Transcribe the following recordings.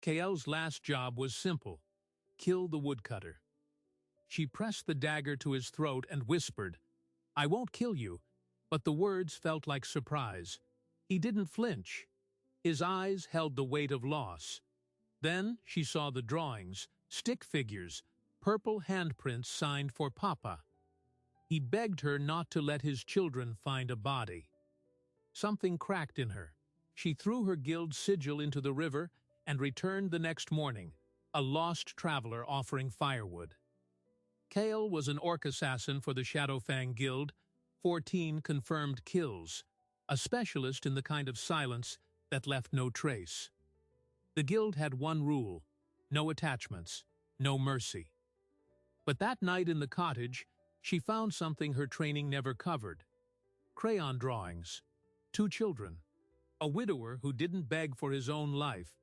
Kael's last job was simple: kill the woodcutter. She pressed the dagger to his throat and whispered, "I won't kill you," but the words felt like surprise. He didn't flinch. His eyes held the weight of loss. Then she saw the drawings, stick figures, purple handprints signed for Papa. He begged her not to let his children find a body. Something cracked in her. She threw her guild sigil into the river and returned the next morning, a lost traveler offering firewood. Kael was an orc assassin for the Shadowfang Guild, 14 confirmed kills, a specialist in the kind of silence that left no trace. The guild had one rule: no attachments, no mercy. But that night in the cottage, she found something her training never covered: crayon drawings, 2 children, a widower who didn't beg for his own life,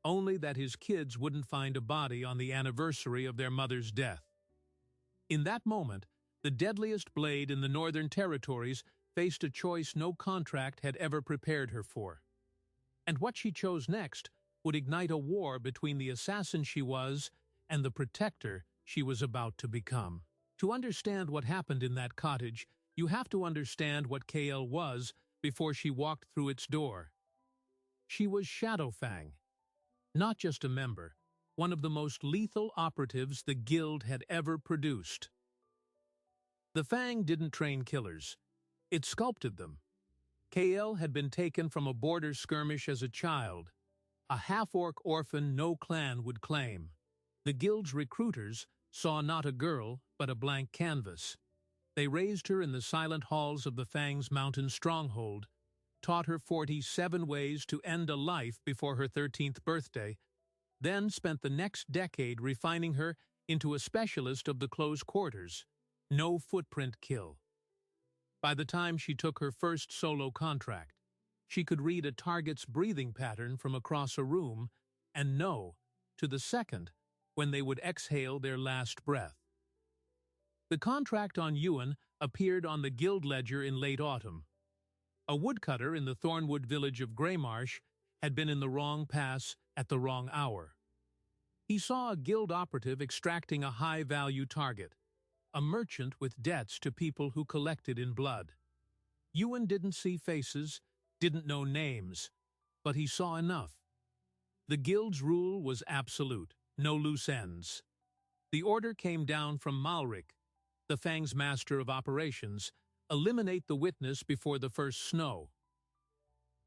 only that his kids wouldn't find a body on the anniversary of their mother's death. In that moment, the deadliest blade in the Northern Territories faced a choice no contract had ever prepared her for. And what she chose next would ignite a war between the assassin she was and the protector she was about to become. To understand what happened in that cottage, you have to understand what Kael was before she walked through its door. She was Shadowfang, not just a member, one of the most lethal operatives the guild had ever produced. The Fang didn't train killers, it sculpted them. Kael had been taken from a border skirmish as a child, a half-orc orphan no clan would claim. The guild's recruiters saw not a girl, but a blank canvas. They raised her in the silent halls of the Fang's mountain stronghold, taught her 47 ways to end a life before her 13th birthday, then spent the next decade refining her into a specialist of the close quarters, no footprint kill. By the time she took her first solo contract, she could read a target's breathing pattern from across a room and know, to the second, when they would exhale their last breath. The contract on Yuan appeared on the guild ledger in late autumn. A woodcutter in the Thornwood village of Greymarsh had been in the wrong pass at the wrong hour. He saw a guild operative extracting a high-value target, a merchant with debts to people who collected in blood. Yuan didn't see faces, didn't know names, but he saw enough. The guild's rule was absolute, no loose ends. The order came down from Malric, the Fang's master of operations: eliminate the witness before the first snow.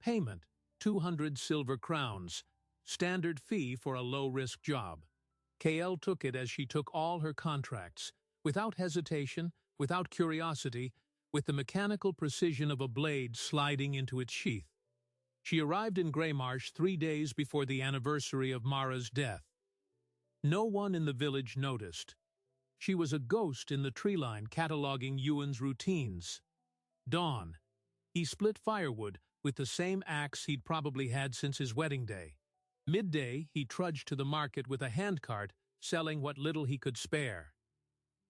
Payment: 200 silver crowns, standard fee for a low-risk job. Kael took it as she took all her contracts, without hesitation, without curiosity, with the mechanical precision of a blade sliding into its sheath. She arrived in Greymarsh 3 days before the anniversary of Mara's death. No one in the village noticed. She was a ghost in the tree line cataloging Yuan's routines. Dawn. He split firewood with the same axe he'd probably had since his wedding day. Midday, he trudged to the market with a handcart, selling what little he could spare.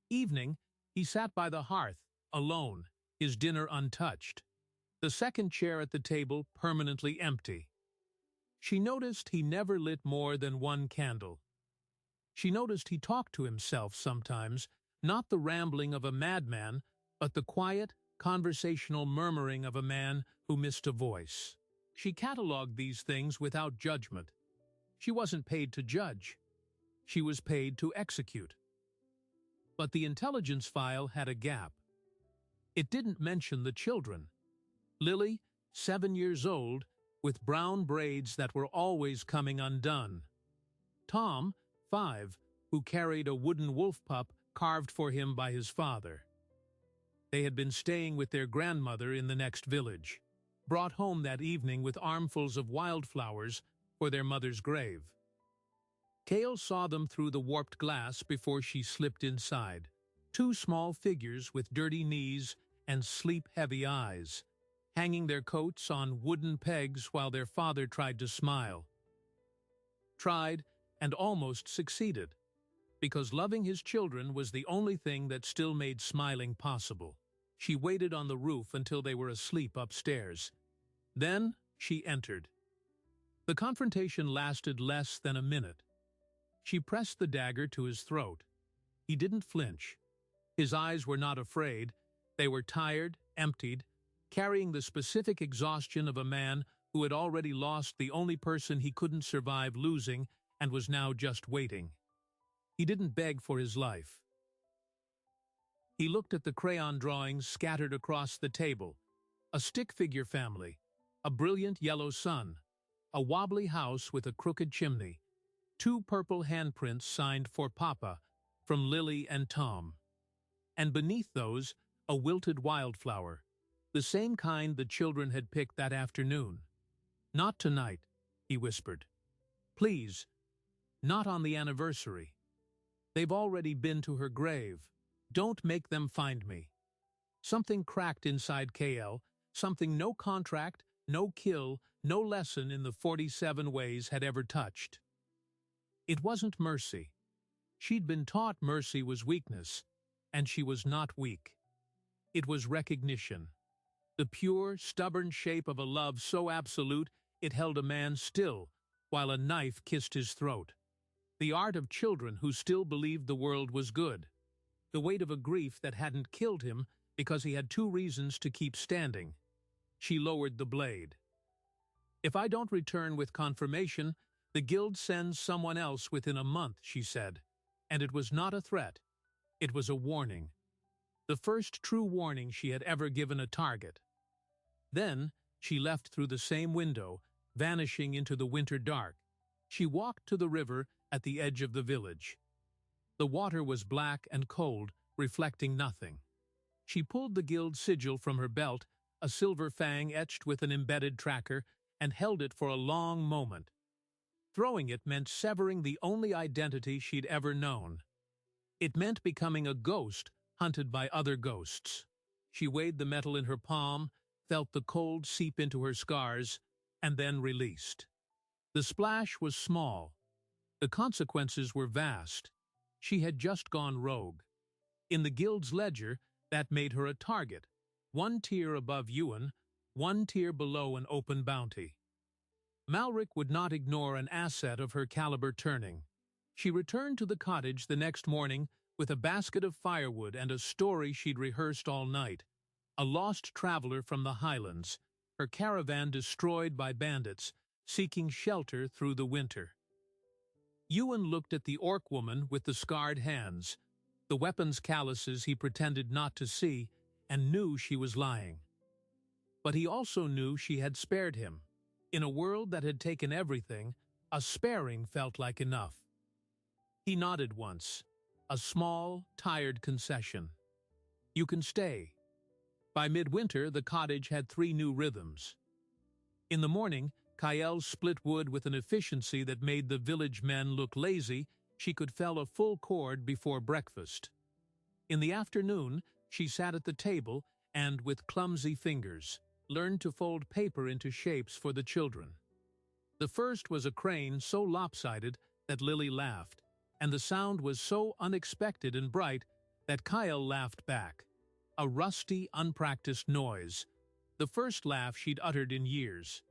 Evening, he sat by the hearth, alone, his dinner untouched. The second chair at the table permanently empty. She noticed he never lit more than 1 candle. She noticed he talked to himself sometimes, not the rambling of a madman, but the quiet, conversational murmuring of a man who missed a voice. She catalogued these things without judgment. She wasn't paid to judge. She was paid to execute. But the intelligence file had a gap. It didn't mention the children. Lily, 7 years old, with brown braids that were always coming undone. Tom, 5, who carried a wooden wolf pup carved for him by his father. They had been staying with their grandmother in the next village, brought home that evening with armfuls of wildflowers for their mother's grave. Kael saw them through the warped glass before she slipped inside. 2 small figures with dirty knees and sleep-heavy eyes, hanging their coats on wooden pegs while their father tried to smile. Tried and almost succeeded, because loving his children was the only thing that still made smiling possible. She waited on the roof until they were asleep upstairs. Then she entered. The confrontation lasted less than a minute. She pressed the dagger to his throat. He didn't flinch. His eyes were not afraid. They were tired, emptied, carrying the specific exhaustion of a man who had already lost the only person he couldn't survive losing and was now just waiting. He didn't beg for his life. He looked at the crayon drawings scattered across the table. A stick figure family, a brilliant yellow sun, a wobbly house with a crooked chimney, 2 purple handprints signed for Papa from Lily and Tom. And beneath those, a wilted wildflower, the same kind the children had picked that afternoon. "Not tonight," he whispered. "Please, not on the anniversary. They've already been to her grave. Don't make them find me." Something cracked inside KL, something no contract, no kill, no lesson in the 47 ways had ever touched. It wasn't mercy. She'd been taught mercy was weakness, and she was not weak. It was recognition. The pure, stubborn shape of a love so absolute it held a man still, while a knife kissed his throat. The art of children who still believed the world was good. The weight of a grief that hadn't killed him because he had 2 reasons to keep standing. She lowered the blade. "If I don't return with confirmation, the guild sends someone else within a month," she said. And it was not a threat. It was a warning. The first true warning she had ever given a target. Then she left through the same window, vanishing into the winter dark. She walked to the river at the edge of the village. The water was black and cold, reflecting nothing. She pulled the guild sigil from her belt, a silver fang etched with an embedded tracker, and held it for a long moment. Throwing it meant severing the only identity she'd ever known. It meant becoming a ghost hunted by other ghosts. She weighed the metal in her palm, felt the cold seep into her scars, and then released. The splash was small. The consequences were vast. She had just gone rogue. In the guild's ledger, that made her a target, 1 tier above Yuan, 1 tier below an open bounty. Malric would not ignore an asset of her caliber turning. She returned to the cottage the next morning with a basket of firewood and a story she'd rehearsed all night. A lost traveler from the highlands, her caravan destroyed by bandits, seeking shelter through the winter. Yuan looked at the orc woman with the scarred hands, the weapon's calluses he pretended not to see, and knew she was lying. But he also knew she had spared him. In a world that had taken everything, a sparing felt like enough. He nodded once, a small, tired concession. "You can stay." By midwinter, the cottage had 3 new rhythms. In the morning, Kael split wood with an efficiency that made the village men look lazy. She could fell a full cord before breakfast. In the afternoon, she sat at the table and, with clumsy fingers, learned to fold paper into shapes for the children. The first was a crane so lopsided that Lily laughed, and the sound was so unexpected and bright that Kyle laughed back. A rusty, unpracticed noise, the first laugh she'd uttered in years.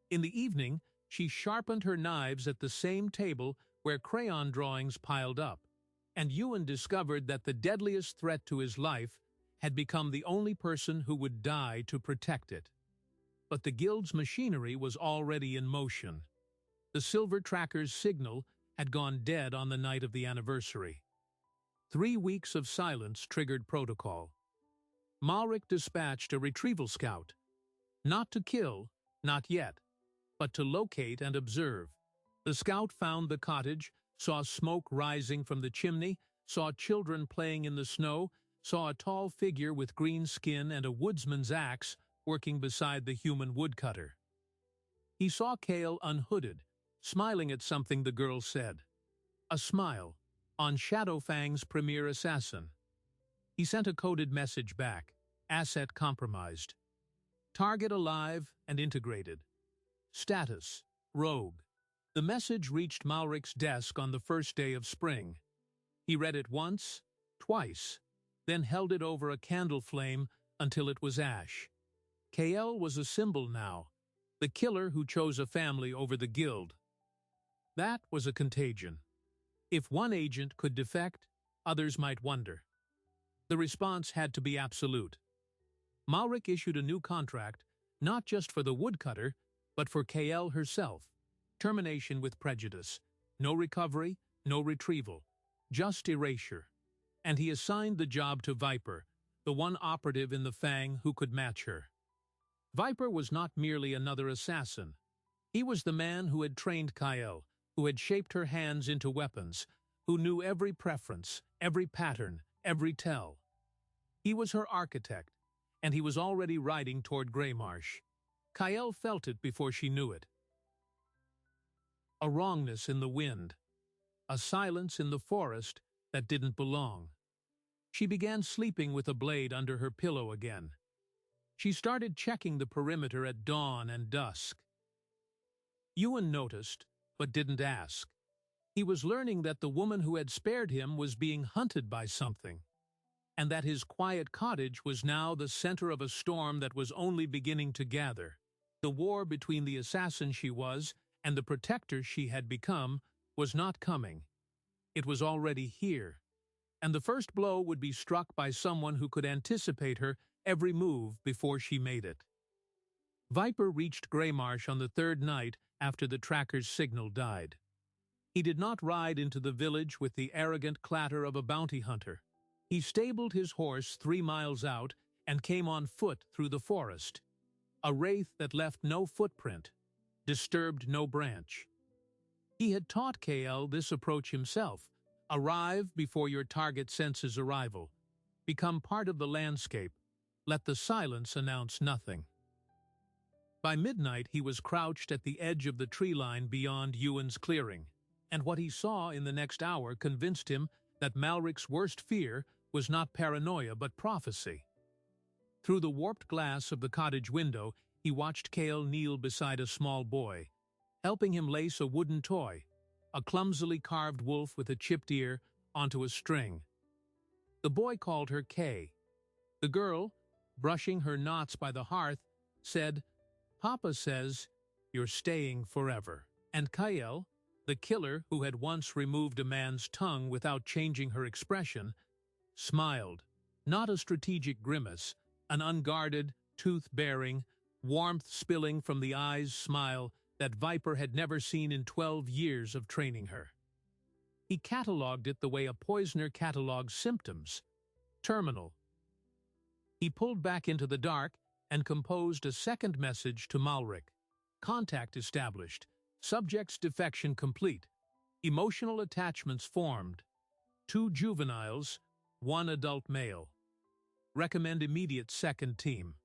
In the evening, she sharpened her knives at the same table where crayon drawings piled up, and Yuan discovered that the deadliest threat to his life had become the only person who would die to protect it. But the guild's machinery was already in motion. The silver tracker's signal had gone dead on the night of the anniversary. 3 weeks of silence triggered protocol. Malric dispatched a retrieval scout. Not to kill, not yet, but to locate and observe. The scout found the cottage, saw smoke rising from the chimney, saw children playing in the snow, saw a tall figure with green skin and a woodsman's axe working beside the human woodcutter. He saw Kale unhooded, smiling at something the girl said. A smile, on Shadowfang's premier assassin. He sent a coded message back, asset compromised. Target alive and integrated. Status, rogue. The message reached Malric's desk on the first day of spring. He read it once, twice, then held it over a candle flame until it was ash. KL was a symbol now, The killer who chose a family over the guild. That was a contagion. If one agent could defect, others might wonder. The response had to be absolute. Malric issued a new contract, not just for the woodcutter, but for Kael herself. Termination with prejudice. No recovery, no retrieval. Just erasure. And he assigned the job to Viper, the one operative in the Fang who could match her. Viper was not merely another assassin. He was the man who had trained Kael, who had shaped her hands into weapons, who knew every preference, every pattern, every tell. He was her architect, and he was already riding toward Greymarsh. Kael felt it before she knew it. A wrongness in the wind, a silence in the forest that didn't belong. She began sleeping with a blade under her pillow again. She started checking the perimeter at dawn and dusk. Ewan noticed, but didn't ask. He was learning that the woman who had spared him was being hunted by something, and that his quiet cottage was now the center of a storm that was only beginning to gather. The war between the assassin she was and the protector she had become was not coming. It was already here, and the first blow would be struck by someone who could anticipate her every move before she made it. Viper reached Greymarsh on the third night after the tracker's signal died. He did not ride into the village with the arrogant clatter of a bounty hunter. He stabled his horse 3 miles out and came on foot through the forest. A wraith that left no footprint, disturbed no branch. He had taught Kael this approach himself. Arrive before your target senses arrival. Become part of the landscape. Let the silence announce nothing. By midnight he was crouched at the edge of the tree line beyond Ewan's clearing, and what he saw in the next hour convinced him that Malric's worst fear was not paranoia but prophecy. Through the warped glass of the cottage window, he watched Kael kneel beside a small boy, helping him lace a wooden toy, a clumsily carved wolf with a chipped ear, onto a string. The boy called her Kay. The girl, brushing her knots by the hearth, said, "Papa says you're staying forever." And Kael, the killer who had once removed a man's tongue without changing her expression, smiled, not a strategic grimace, an unguarded, tooth-baring, warmth-spilling from the eyes smile that Viper had never seen in 12 years of training her. He catalogued it the way a poisoner catalogues symptoms. Terminal. He pulled back into the dark and composed a second message to Malric. Contact established. Subject's defection complete. Emotional attachments formed. 2 juveniles, 1 adult male. Recommend immediate second team.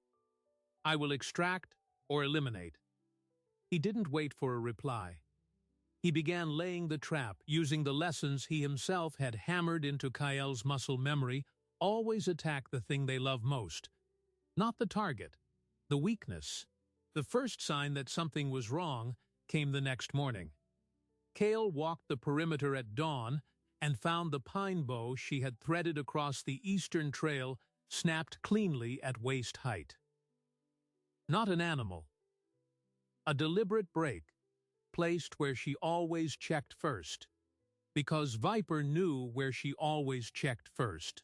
I will extract or eliminate. He didn't wait for a reply. He began laying the trap, using the lessons he himself had hammered into Kael's muscle memory. Always attack the thing they love most. Not the target, the weakness. The first sign that something was wrong came the next morning. Kael walked the perimeter at dawn and found the pine bow she had threaded across the eastern trail snapped cleanly at waist height. Not an animal. A deliberate break, placed where she always checked first, because Viper knew where she always checked first.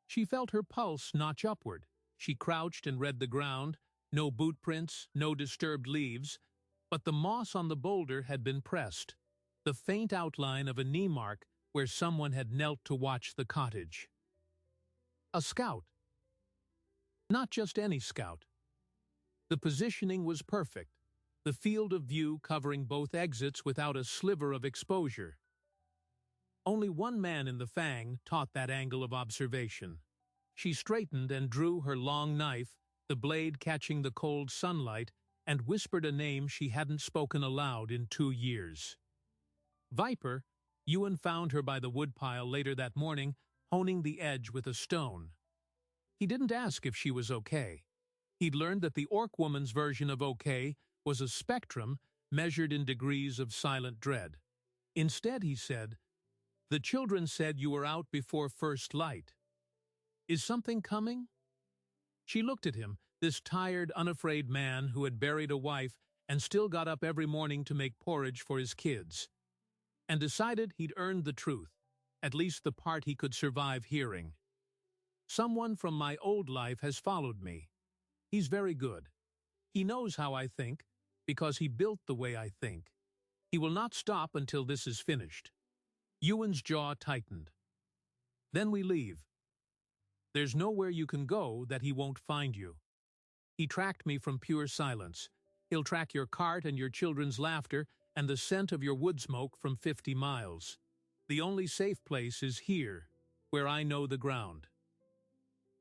She felt her pulse notch upward. She crouched and read the ground, no boot prints, no disturbed leaves, but the moss on the boulder had been pressed, the faint outline of a knee mark where someone had knelt to watch the cottage. A scout. Not just any scout. The positioning was perfect, the field of view covering both exits without a sliver of exposure. Only one man in the Fang taught that angle of observation. She straightened and drew her long knife, the blade catching the cold sunlight, and whispered a name she hadn't spoken aloud in 2 years. Viper. Ewan found her by the woodpile later that morning, honing the edge with a stone. He didn't ask if she was okay. He'd learned that the orc woman's version of okay was a spectrum measured in degrees of silent dread. Instead, he said, "The children said you were out before first light. Is something coming?" She looked at him, This tired, unafraid man who had buried a wife and still got up every morning to make porridge for his kids, and decided he'd earned the truth, at least the part he could survive hearing. Someone from my old life has followed me. He's very good. He knows how I think, because he built the way I think. He will not stop until this is finished. Ewan's jaw tightened. Then we leave. There's nowhere you can go that he won't find you. He tracked me from pure silence. He'll track your cart and your children's laughter and the scent of your wood smoke from 50 miles. The only safe place is here, where I know the ground.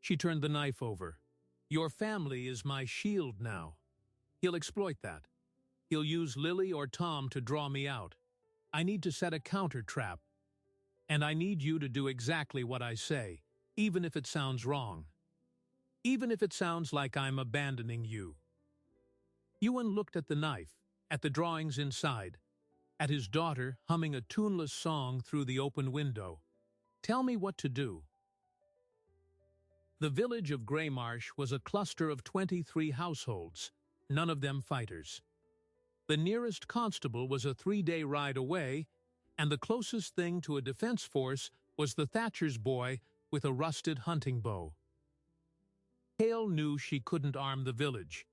She turned the knife over. Your family is my shield now. He'll exploit that. He'll use Lily or Tom to draw me out. I need to set a counter trap. And I need you to do exactly what I say, even if it sounds wrong. Even if it sounds like I'm abandoning you. Ewan looked at the knife, at the drawings inside, at his daughter humming a tuneless song through the open window. Tell me what to do. The village of Greymarsh was a cluster of 23 households, none of them fighters. The nearest constable was a 3-day ride away, and the closest thing to a defense force was the Thatcher's boy with a rusted hunting bow. Hale knew she couldn't arm the village.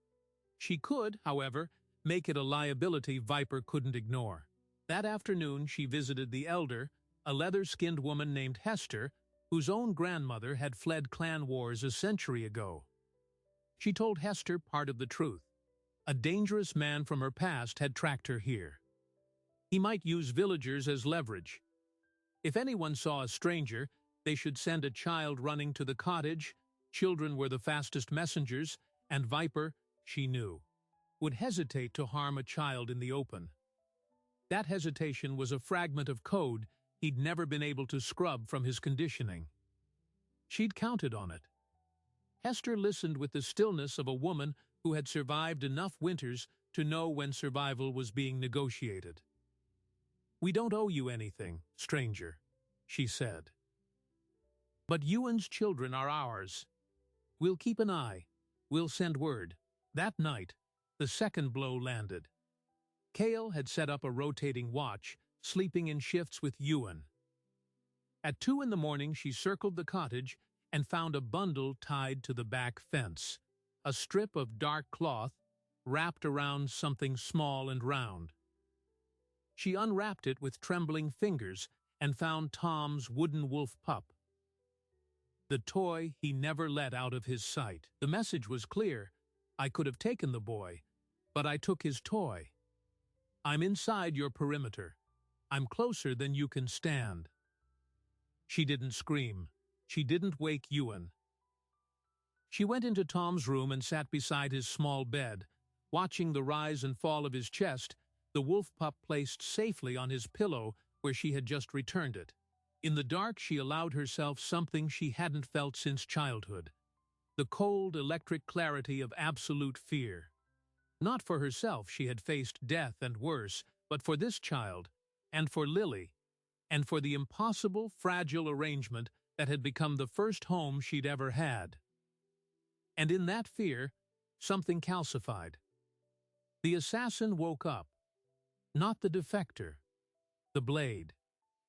She could, however, make it a liability Viper couldn't ignore. That afternoon she visited the elder, a leather-skinned woman named Hester, whose own grandmother had fled clan wars a century ago. She told Hester part of the truth. A dangerous man from her past had tracked her here. He might use villagers as leverage. If anyone saw a stranger, they should send a child running to the cottage. Children were the fastest messengers, and Viper, she knew, would hesitate to harm a child in the open. That hesitation was a fragment of code he'd never been able to scrub from his conditioning. She'd counted on it. Hester listened with the stillness of a woman who had survived enough winters to know when survival was being negotiated. We don't owe you anything, stranger, she said. But Ewan's children are ours. We'll keep an eye. We'll send word. That night, the second blow landed. Cale had set up a rotating watch, sleeping in shifts with Ewan. At 2 in the morning, she circled the cottage and found a bundle tied to the back fence, a strip of dark cloth wrapped around something small and round. She unwrapped it with trembling fingers and found Tom's wooden wolf pup, the toy he never let out of his sight. The message was clear. I could have taken the boy, but I took his toy. I'm inside your perimeter. I'm closer than you can stand. She didn't scream. She didn't wake Ewan. She went into Tom's room and sat beside his small bed, watching the rise and fall of his chest, the wolf pup placed safely on his pillow where she had just returned it. In the dark, she allowed herself something she hadn't felt since childhood, the cold, electric clarity of absolute fear. Not for herself, she had faced death and worse, but for this child, and for Lily, and for the impossible, fragile arrangement that had become the first home she'd ever had. And in that fear, something calcified. The assassin woke up. Not the defector. The blade.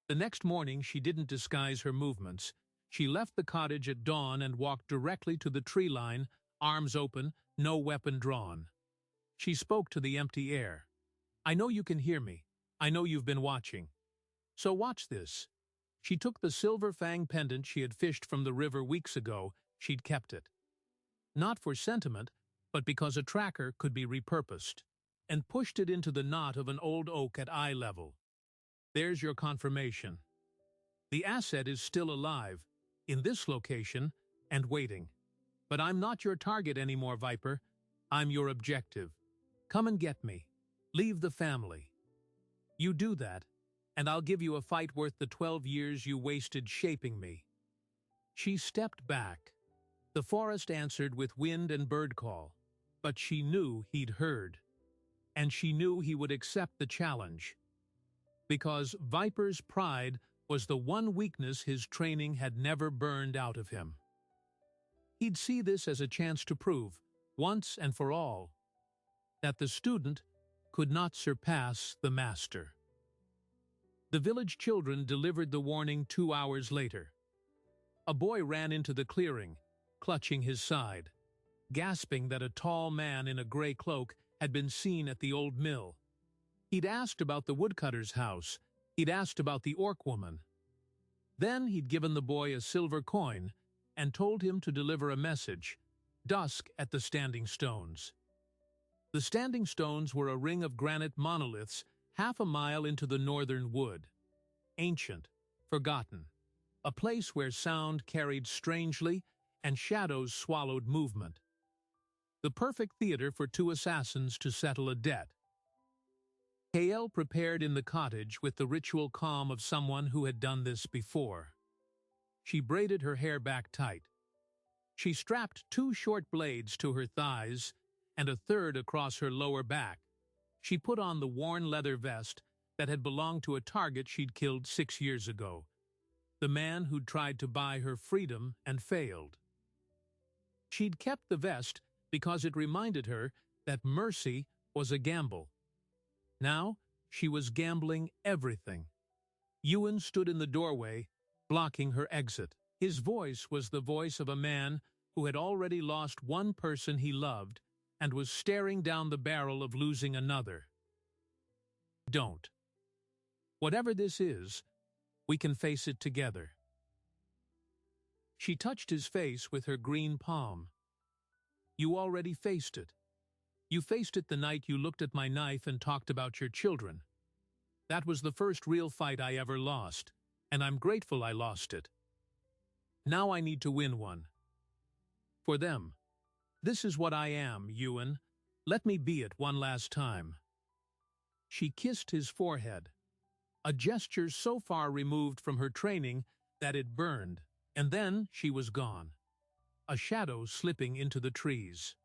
The next morning, she didn't disguise her movements. She left the cottage at dawn and walked directly to the tree line, arms open, no weapon drawn. She spoke to the empty air. I know you can hear me. I know you've been watching. So watch this. She took the silver fang pendant she had fished from the river weeks ago. She'd kept it. Not for sentiment, but because a tracker could be repurposed, and pushed it into the knot of an old oak at eye level. There's your confirmation. The asset is still alive, in this location, and waiting. But I'm not your target anymore, Viper. I'm your objective. Come and get me. Leave the family. You do that, and I'll give you a fight worth the 12 years you wasted shaping me. She stepped back. The forest answered with wind and bird call, but she knew he'd heard. And she knew he would accept the challenge. Because Viper's pride was the one weakness his training had never burned out of him. He'd see this as a chance to prove, once and for all, that the student could not surpass the master. The village children delivered the warning 2 hours later. A boy ran into the clearing, clutching his side, gasping that a tall man in a gray cloak had been seen at the old mill. He'd asked about the woodcutter's house. He'd asked about the orc woman. Then he'd given the boy a silver coin and told him to deliver a message, dusk at the Standing Stones. The Standing Stones were a ring of granite monoliths half a mile into the northern wood. Ancient, forgotten, a place where sound carried strangely and shadows swallowed movement. The perfect theater for two assassins to settle a debt. Kael prepared in the cottage with the ritual calm of someone who had done this before. She braided her hair back tight. She strapped 2 short blades to her thighs and a third across her lower back. She put on the worn leather vest that had belonged to a target she'd killed 6 years ago, the man who'd tried to buy her freedom and failed. She'd kept the vest because it reminded her that mercy was a gamble. Now she was gambling everything. Ewan stood in the doorway, blocking her exit. His voice was the voice of a man who had already lost one person he loved and was staring down the barrel of losing another. Don't. Whatever this is, we can face it together. She touched his face with her green palm. You already faced it. You faced it the night you looked at my knife and talked about your children. That was the first real fight I ever lost, and I'm grateful I lost it. Now I need to win one. For them. This is what I am, Ewan. Let me be it one last time. She kissed his forehead, a gesture so far removed from her training that it burned, and then she was gone, a shadow slipping into the trees.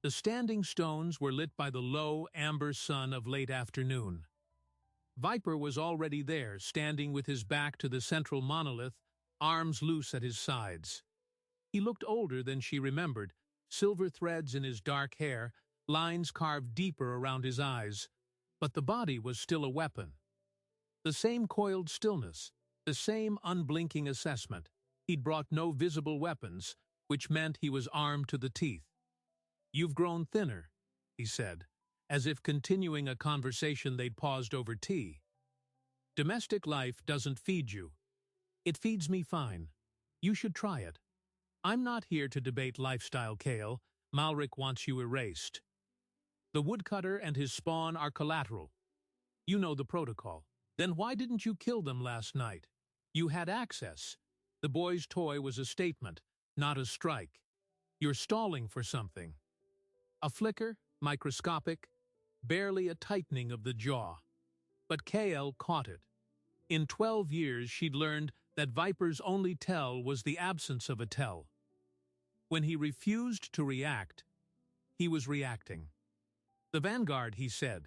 The Standing Stones were lit by the low, amber sun of late afternoon. Viper was already there, standing with his back to the central monolith, arms loose at his sides. He looked older than she remembered, silver threads in his dark hair, lines carved deeper around his eyes, but the body was still a weapon. The same coiled stillness, the same unblinking assessment. He'd brought no visible weapons, which meant he was armed to the teeth. You've grown thinner, he said, as if continuing a conversation they'd paused over tea. Domestic life doesn't feed you. It feeds me fine. You should try it. I'm not here to debate lifestyle, Kael. Malric wants you erased. The woodcutter and his spawn are collateral. You know the protocol. Then why didn't you kill them last night? You had access. The boy's toy was a statement, not a strike. You're stalling for something. A flicker, microscopic, barely a tightening of the jaw. But Kael caught it. In 12 years she'd learned that Viper's only tell was the absence of a tell. When he refused to react, he was reacting. The Vanguard, he said.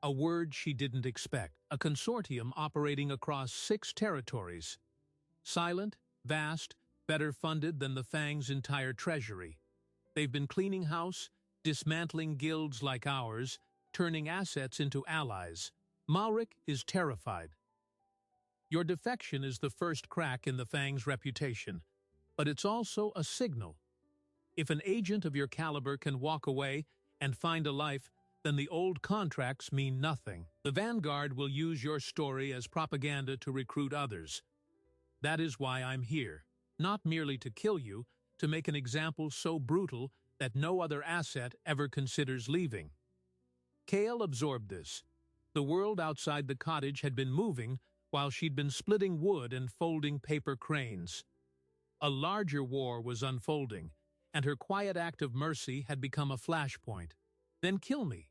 A word she didn't expect. A consortium operating across 6 territories. Silent, vast, better funded than the Fang's entire treasury. They've been cleaning house, dismantling guilds like ours, turning assets into allies. Malric is terrified. Your defection is the first crack in the Fang's reputation, but it's also a signal. If an agent of your caliber can walk away and find a life, then the old contracts mean nothing. The Vanguard will use your story as propaganda to recruit others. That is why I'm here, not merely to kill you, to make an example so brutal that no other asset ever considers leaving. Kael absorbed this. The world outside the cottage had been moving while she'd been splitting wood and folding paper cranes. A larger war was unfolding, and her quiet act of mercy had become a flashpoint. Then kill me.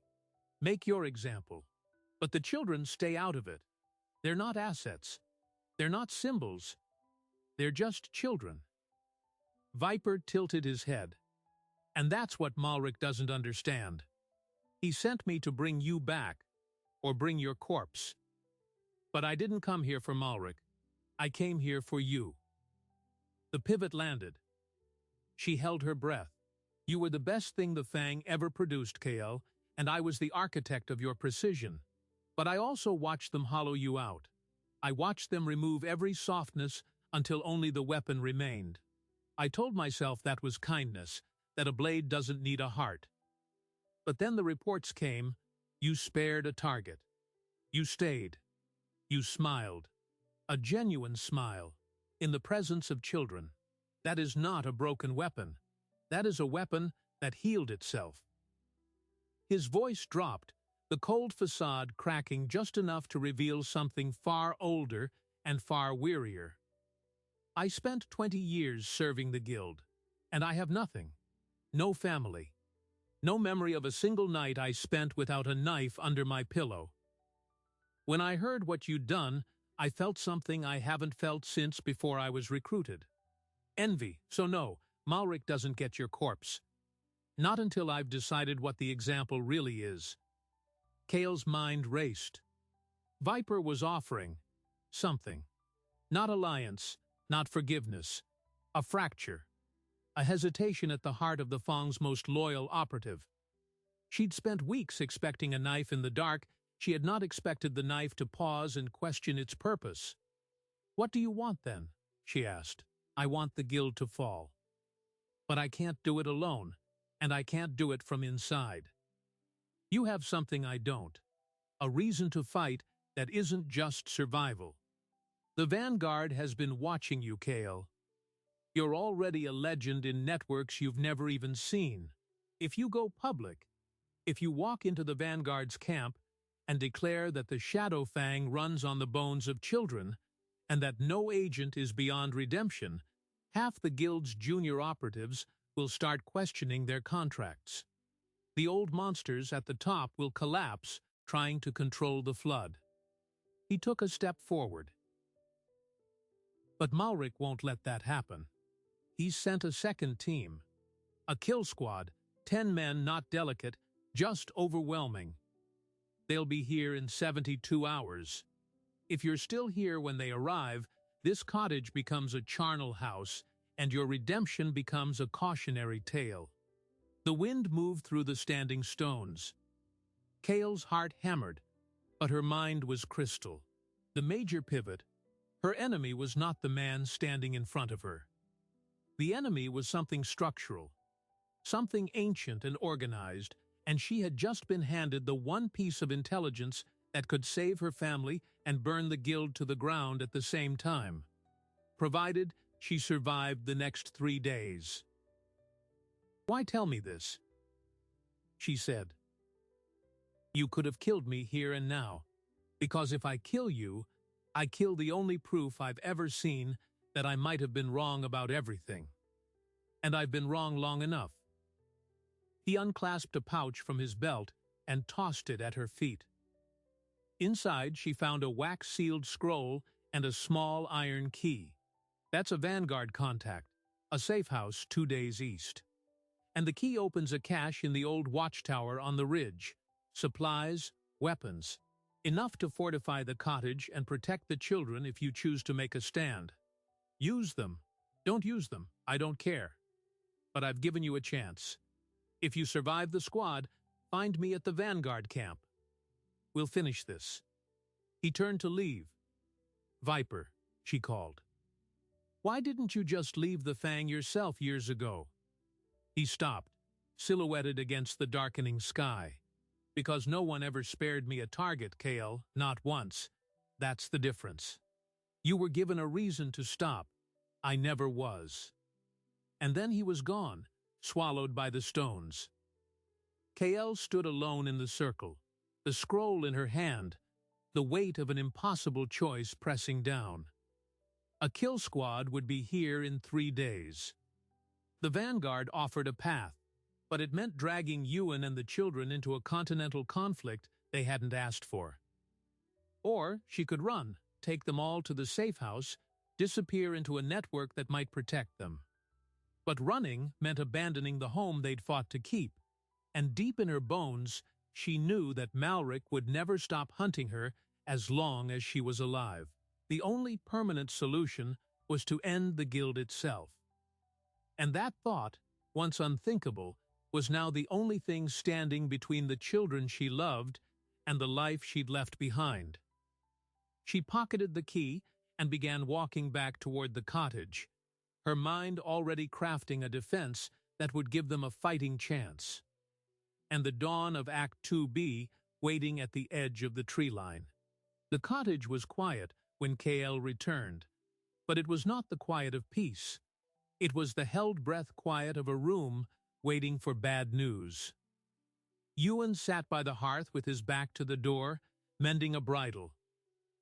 Make your example. But the children stay out of it. They're not assets. They're not symbols. They're just children. Viper tilted his head. And that's what Malric doesn't understand. He sent me to bring you back, or bring your corpse. But I didn't come here for Malric. I came here for you. The pivot landed. She held her breath. You were the best thing the Fang ever produced, Kael, and I was the architect of your precision. But I also watched them hollow you out. I watched them remove every softness until only the weapon remained. I told myself that was kindness, that a blade doesn't need a heart. But then the reports came. You spared a target. You stayed. You smiled. A genuine smile. In the presence of children. That is not a broken weapon. That is a weapon that healed itself. His voice dropped, the cold facade cracking just enough to reveal something far older and far wearier. I spent 20 years serving the guild, and I have nothing. No family. No memory of a single night I spent without a knife under my pillow. When I heard what you'd done, I felt something I haven't felt since before I was recruited. Envy, so no, Malric doesn't get your corpse. Not until I've decided what the example really is. Kael's mind raced. Viper was offering something. Not alliance, not forgiveness. A fracture. A hesitation at the heart of the Fang's most loyal operative. She'd spent weeks expecting a knife in the dark. She had not expected the knife to pause and question its purpose. "What do you want, then?" she asked. "I want the guild to fall. But I can't do it alone, and I can't do it from inside. You have something I don't. A reason to fight that isn't just survival. The Vanguard has been watching you, Kael. You're already a legend in networks you've never even seen. If you go public, if you walk into the Vanguard's camp and declare that the Shadow Fang runs on the bones of children and that no agent is beyond redemption, half the guild's junior operatives will start questioning their contracts. The old monsters at the top will collapse, trying to control the flood." He took a step forward. But Malric won't let that happen. He's sent a second team. A kill squad, 10 men, not delicate, just overwhelming. They'll be here in 72 hours. If you're still here when they arrive, this cottage becomes a charnel house, and your redemption becomes a cautionary tale. The wind moved through the standing stones. Kael's heart hammered, but her mind was crystal. The major pivot, her enemy was not the man standing in front of her. The enemy was something structural, something ancient and organized, and she had just been handed the one piece of intelligence that could save her family and burn the guild to the ground at the same time, provided she survived the next 3 days. "Why tell me this?" she said. "You could have killed me here and now, because if I kill you, I kill the only proof I've ever seen that I might have been wrong about everything. And I've been wrong long enough." He unclasped a pouch from his belt and tossed it at her feet. Inside, she found a wax-sealed scroll and a small iron key. "That's a Vanguard contact, a safe house 2 days east. And the key opens a cache in the old watchtower on the ridge. Supplies, weapons. Enough to fortify the cottage and protect the children if you choose to make a stand. Use them. Don't use them. I don't care. But I've given you a chance. If you survive the squad, find me at the Vanguard camp. We'll finish this." He turned to leave. "Viper," she called. "Why didn't you just leave the Fang yourself years ago?" He stopped, silhouetted against the darkening sky. "Because no one ever spared me a target, Kael, not once. That's the difference. You were given a reason to stop. I never was." And then he was gone, swallowed by the stones. Kael stood alone in the circle, the scroll in her hand, the weight of an impossible choice pressing down. A kill squad would be here in 3 days. The Vanguard offered a path, but it meant dragging Yuan and the children into a continental conflict they hadn't asked for. Or she could run, take them all to the safe house, disappear into a network that might protect them. But running meant abandoning the home they'd fought to keep, and deep in her bones, she knew that Malric would never stop hunting her as long as she was alive. The only permanent solution was to end the guild itself. And that thought, once unthinkable, was now the only thing standing between the children she loved and the life she'd left behind. She pocketed the key and began walking back toward the cottage, her mind already crafting a defense that would give them a fighting chance. And the dawn of Act 2B waiting at the edge of the tree line. The cottage was quiet when KL returned, but it was not the quiet of peace. It was the held-breath quiet of a room waiting for bad news. Ewan sat by the hearth with his back to the door, mending a bridle.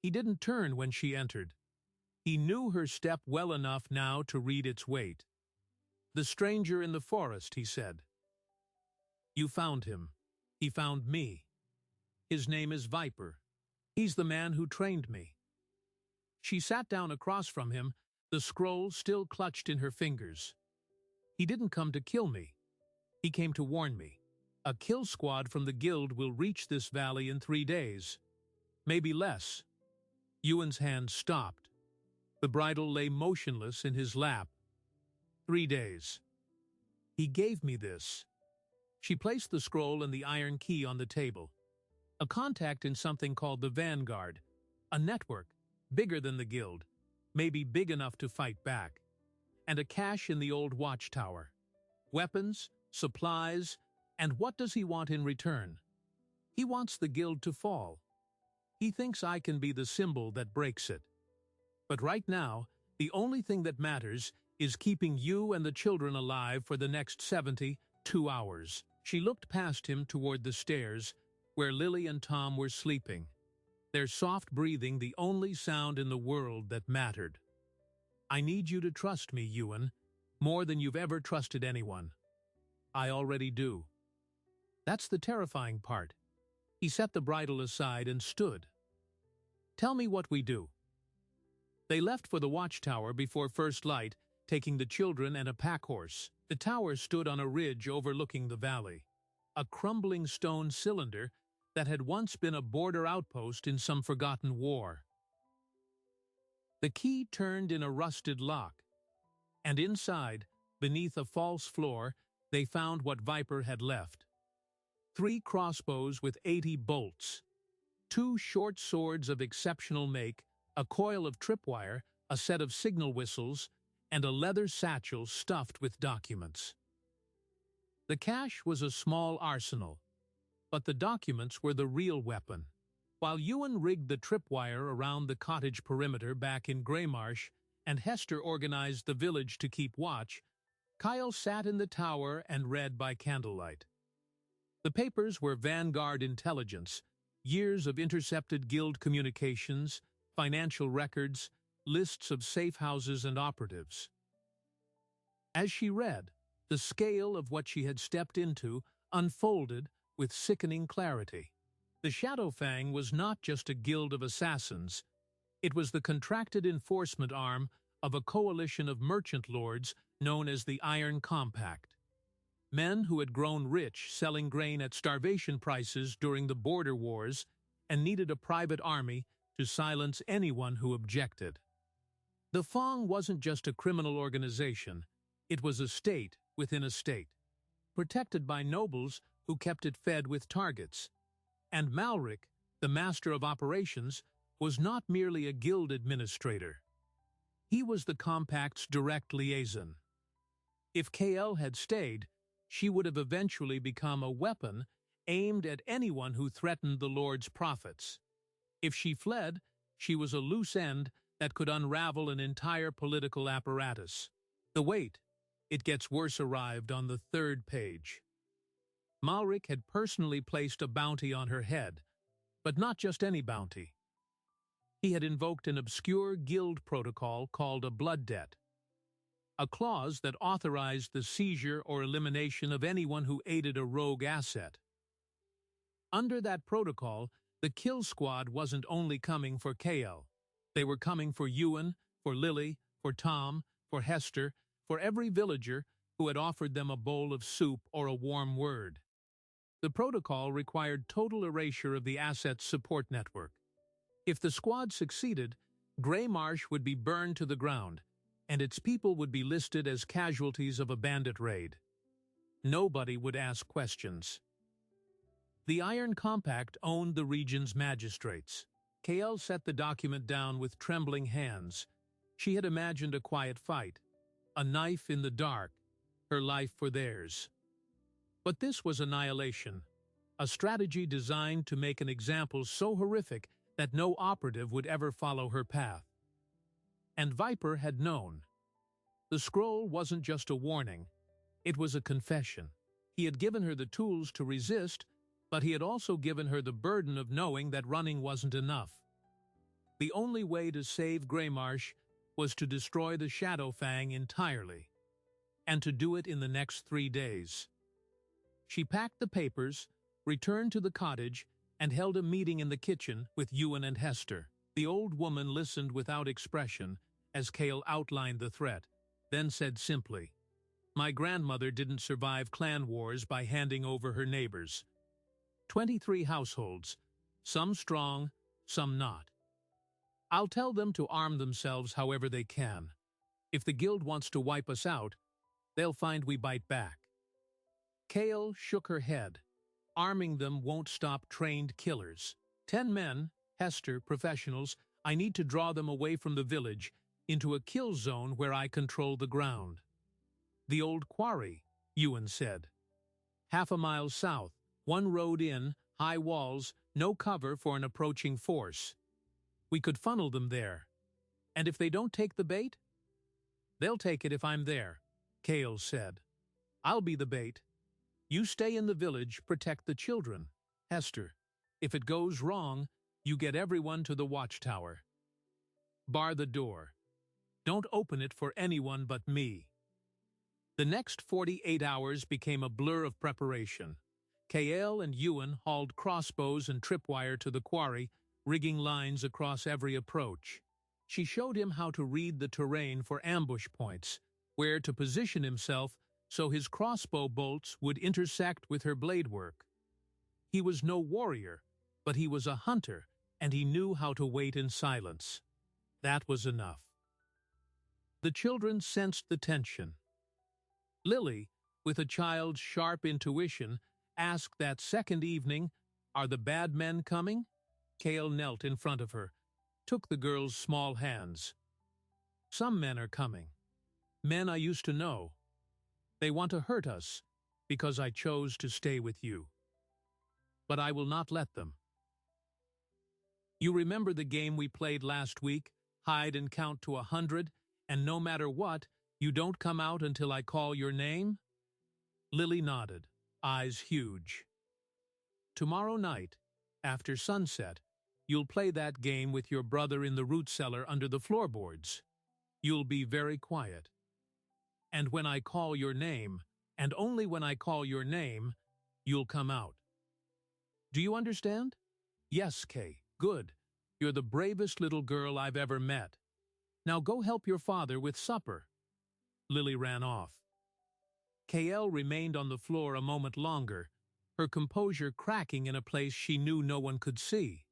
He didn't turn when she entered. He knew her step well enough now to read its weight. "The stranger in the forest," he said. "You found him. He found me. His name is Viper. He's the man who trained me." She sat down across from him, the scroll still clutched in her fingers. "He didn't come to kill me. He came to warn me. A kill squad from the guild will reach this valley in 3 days. Maybe less." Ewan's hand stopped. The bridle lay motionless in his lap. 3 days. "He gave me this." She placed the scroll and the iron key on the table. "A contact in something called the Vanguard. A network, bigger than the guild, maybe big enough to fight back. And a cache in the old watchtower. Weapons, supplies, and what does he want in return? He wants the guild to fall. He thinks I can be the symbol that breaks it. But right now, the only thing that matters is keeping you and the children alive for the next 72 hours. She looked past him toward the stairs, where Lily and Tom were sleeping, their soft breathing the only sound in the world that mattered. "I need you to trust me, Ewan, more than you've ever trusted anyone." "I already do." "That's the terrifying part." He set the bridle aside and stood. "Tell me what we do." They left for the watchtower before first light, taking the children and a pack-horse. The tower stood on a ridge overlooking the valley, a crumbling stone cylinder that had once been a border outpost in some forgotten war. The key turned in a rusted lock, and inside, beneath a false floor, they found what Viper had left. 3 crossbows with 80 bolts, 2 short swords of exceptional make, a coil of tripwire, a set of signal whistles, and a leather satchel stuffed with documents. The cache was a small arsenal, but the documents were the real weapon. While Ewan rigged the tripwire around the cottage perimeter back in Greymarsh and Hester organized the village to keep watch, Kyle sat in the tower and read by candlelight. The papers were Vanguard intelligence, years of intercepted guild communications, financial records, lists of safe houses and operatives. As she read, the scale of what she had stepped into unfolded with sickening clarity. The Shadowfang was not just a guild of assassins. It was the contracted enforcement arm of a coalition of merchant lords known as the Iron Compact. Men who had grown rich selling grain at starvation prices during the border wars and needed a private army to silence anyone who objected. The Fang wasn't just a criminal organization, it was a state within a state, protected by nobles who kept it fed with targets. And Malric, the master of operations, was not merely a guild administrator. He was the Compact's direct liaison. If KL had stayed, she would have eventually become a weapon aimed at anyone who threatened the Lord's profits. If she fled, she was a loose end that could unravel an entire political apparatus. The wait, it gets worse, arrived on the 3rd page. Malric had personally placed a bounty on her head, but not just any bounty. He had invoked an obscure guild protocol called a blood debt, a clause that authorized the seizure or elimination of anyone who aided a rogue asset. Under that protocol, the kill squad wasn't only coming for KL. They were coming for Ewan, for Lily, for Tom, for Hester, for every villager who had offered them a bowl of soup or a warm word. The protocol required total erasure of the asset's support network. If the squad succeeded, Greymarsh would be burned to the ground, and its people would be listed as casualties of a bandit raid. Nobody would ask questions. The Iron Compact owned the region's magistrates. Kael set the document down with trembling hands. She had imagined a quiet fight, a knife in the dark, her life for theirs. But this was annihilation, a strategy designed to make an example so horrific that no operative would ever follow her path. And Viper had known. The scroll wasn't just a warning, it was a confession. He had given her the tools to resist, but he had also given her the burden of knowing that running wasn't enough. The only way to save Greymarsh was to destroy the Shadowfang entirely, and to do it in the next 3 days. She packed the papers, returned to the cottage, and held a meeting in the kitchen with Ewan and Hester. The old woman listened without expression as Kael outlined the threat, then said simply, "My grandmother didn't survive clan wars by handing over her neighbors. 23 households, some strong, some not. I'll tell them to arm themselves however they can. If the guild wants to wipe us out, they'll find we bite back." Kael shook her head. Arming them won't stop trained killers. 10 men, Hester, professionals, I need to draw them away from the village into a kill zone where I control the ground. "The old quarry," Ewan said. "Half a mile south, one road in, high walls, no cover for an approaching force. We could funnel them there. And if they don't take the bait?" "They'll take it if I'm there," Kael said. "I'll be the bait. You stay in the village, protect the children. Hester, if it goes wrong, you get everyone to the watchtower. Bar the door. Don't open it for anyone but me." The next 48 hours became a blur of preparation. Kael and Ewan hauled crossbows and tripwire to the quarry, rigging lines across every approach. She showed him how to read the terrain for ambush points, where to position himself so his crossbow bolts would intersect with her blade work. He was no warrior, but he was a hunter, and he knew how to wait in silence. That was enough. The children sensed the tension. Lily, with a child's sharp intuition, asked that second evening, "Are the bad men coming?" Kael knelt in front of her, took the girl's small hands. "Some men are coming. Men I used to know. They want to hurt us, because I chose to stay with you. But I will not let them. You remember the game we played last week, hide and count to 100, and no matter what, you don't come out until I call your name?" Lily nodded, eyes huge. "Tomorrow night, after sunset, you'll play that game with your brother in the root cellar under the floorboards. You'll be very quiet. And when I call your name, and only when I call your name, you'll come out. Do you understand?" "Yes, Kay. Good. You're the bravest little girl I've ever met. Now go help your father with supper." Lily ran off. Kael remained on the floor a moment longer, her composure cracking in a place she knew no one could see.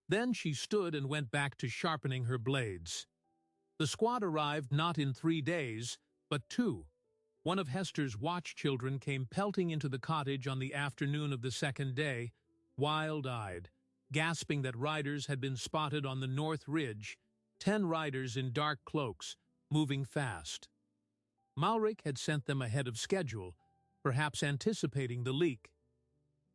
Then she stood and went back to sharpening her blades. The squad arrived not in 3 days, but 2. One of Hester's watch children came pelting into the cottage on the afternoon of the second day, wild-eyed, gasping that riders had been spotted on the north ridge, 10 riders in dark cloaks, moving fast. Malric had sent them ahead of schedule, perhaps anticipating the leak.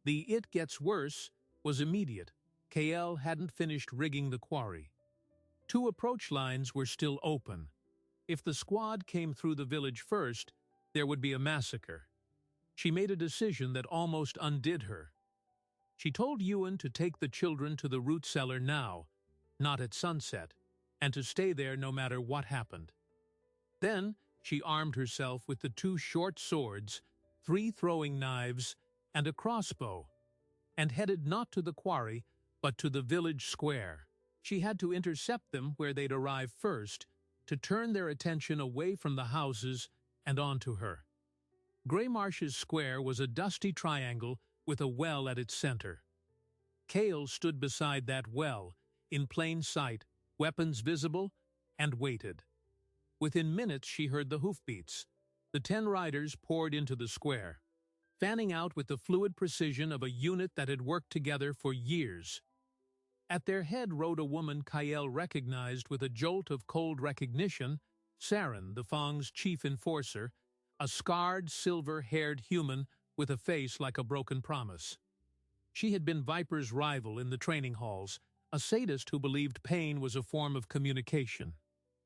The "it gets worse" was immediate. Kael hadn't finished rigging the quarry. 2 approach lines were still open. If the squad came through the village first, there would be a massacre. She made a decision that almost undid her. She told Ewan to take the children to the root cellar now, not at sunset, and to stay there no matter what happened. Then she armed herself with the 2 short swords, 3 throwing knives, and a crossbow, and headed not to the quarry, but to the village square. She had to intercept them where they'd arrive first, to turn their attention away from the houses and onto her. Greymarsh's square was a dusty triangle with a well at its center. Kael stood beside that well, in plain sight, weapons visible, and waited. Within minutes she heard the hoofbeats. The The 10 riders poured into the square, fanning out with the fluid precision of a unit that had worked together for years. At their head rode a woman Kyle recognized with a jolt of cold recognition, Saren, the Fong's chief enforcer, a scarred, silver-haired human with a face like a broken promise. She had been Viper's rival in the training halls, a sadist who believed pain was a form of communication.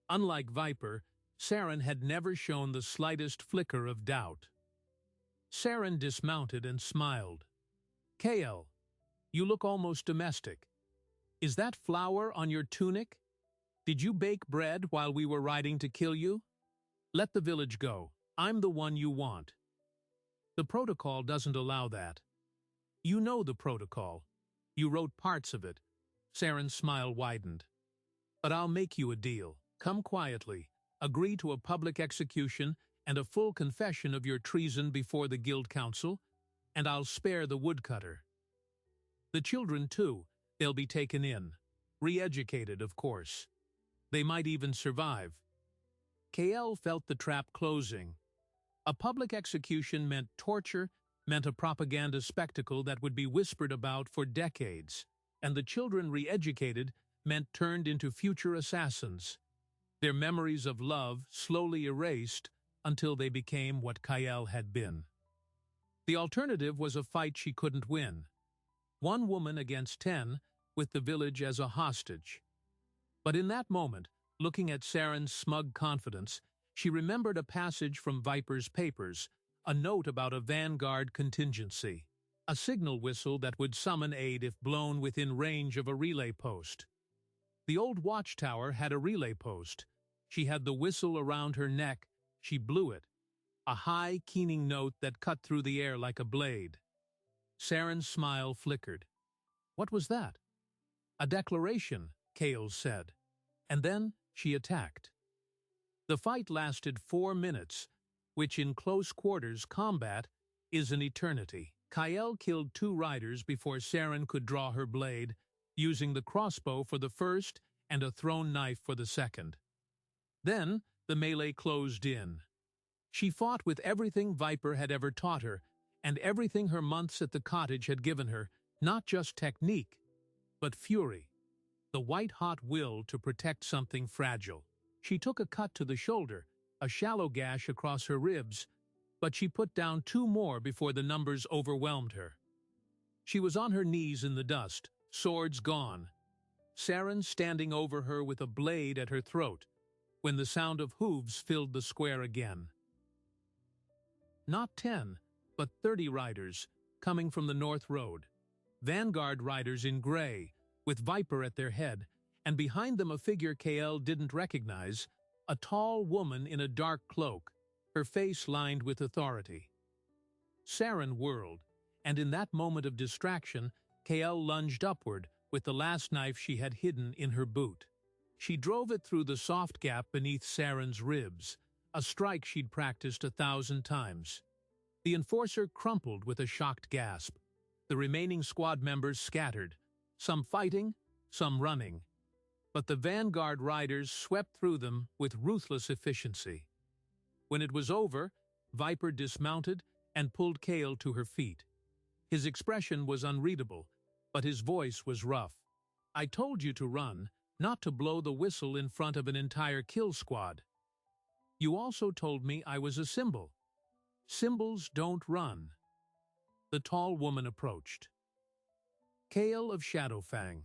Unlike Viper, Saren had never shown the slightest flicker of doubt. Saren dismounted and smiled. "KL, you look almost domestic. Is that flour on your tunic? Did you bake bread while we were riding to kill you? Let the village go. I'm the one you want." "The protocol doesn't allow that." "You know the protocol. You wrote parts of it." Saren's smile widened. "But I'll make you a deal. Come quietly, agree to a public execution and a full confession of your treason before the guild council, and I'll spare the woodcutter. The children, too, they'll be taken in. Re-educated, of course. They might even survive." KL felt the trap closing. A public execution meant torture, meant a propaganda spectacle that would be whispered about for decades, and the children re-educated meant turned into future assassins. Their memories of love slowly erased until they became what Kyle had been. The alternative was a fight she couldn't win. 1 woman against 10, with the village as a hostage. But in that moment, looking at Saren's smug confidence, she remembered a passage from Viper's papers, a note about a vanguard contingency, a signal whistle that would summon aid if blown within range of a relay post. The old watchtower had a relay post. She had the whistle around her neck. She blew it, a high, keening note that cut through the air like a blade. Saren's smile flickered. What was that? "A declaration," Kales said. And then she attacked. The fight lasted 4 minutes, which in close quarters combat is an eternity. Kyle killed 2 riders before Saren could draw her blade, using the crossbow for the first and a thrown knife for the second. Then the melee closed in. She fought with everything Viper had ever taught her, and everything her months at the cottage had given her, not just technique, but fury. The white-hot will to protect something fragile. She took a cut to the shoulder, a shallow gash across her ribs, but she put down 2 more before the numbers overwhelmed her. She was on her knees in the dust, swords gone. Saren standing over her with a blade at her throat, when the sound of hooves filled the square again. Not 10, but 30 riders, coming from the North Road. Vanguard riders in gray, with Viper at their head, and behind them a figure KL didn't recognize, a tall woman in a dark cloak, her face lined with authority. Saren whirled, and in that moment of distraction, KL lunged upward with the last knife she had hidden in her boot. She drove it through the soft gap beneath Saren's ribs, a strike she'd practiced 1,000 times. The enforcer crumpled with a shocked gasp. The remaining squad members scattered, some fighting, some running. But the vanguard riders swept through them with ruthless efficiency. When it was over, Viper dismounted and pulled Kale to her feet. His expression was unreadable, but his voice was rough. "I told you to run, not to blow the whistle in front of an entire kill squad. You also told me I was a symbol. Symbols don't run." The tall woman approached. "Kale of Shadowfang.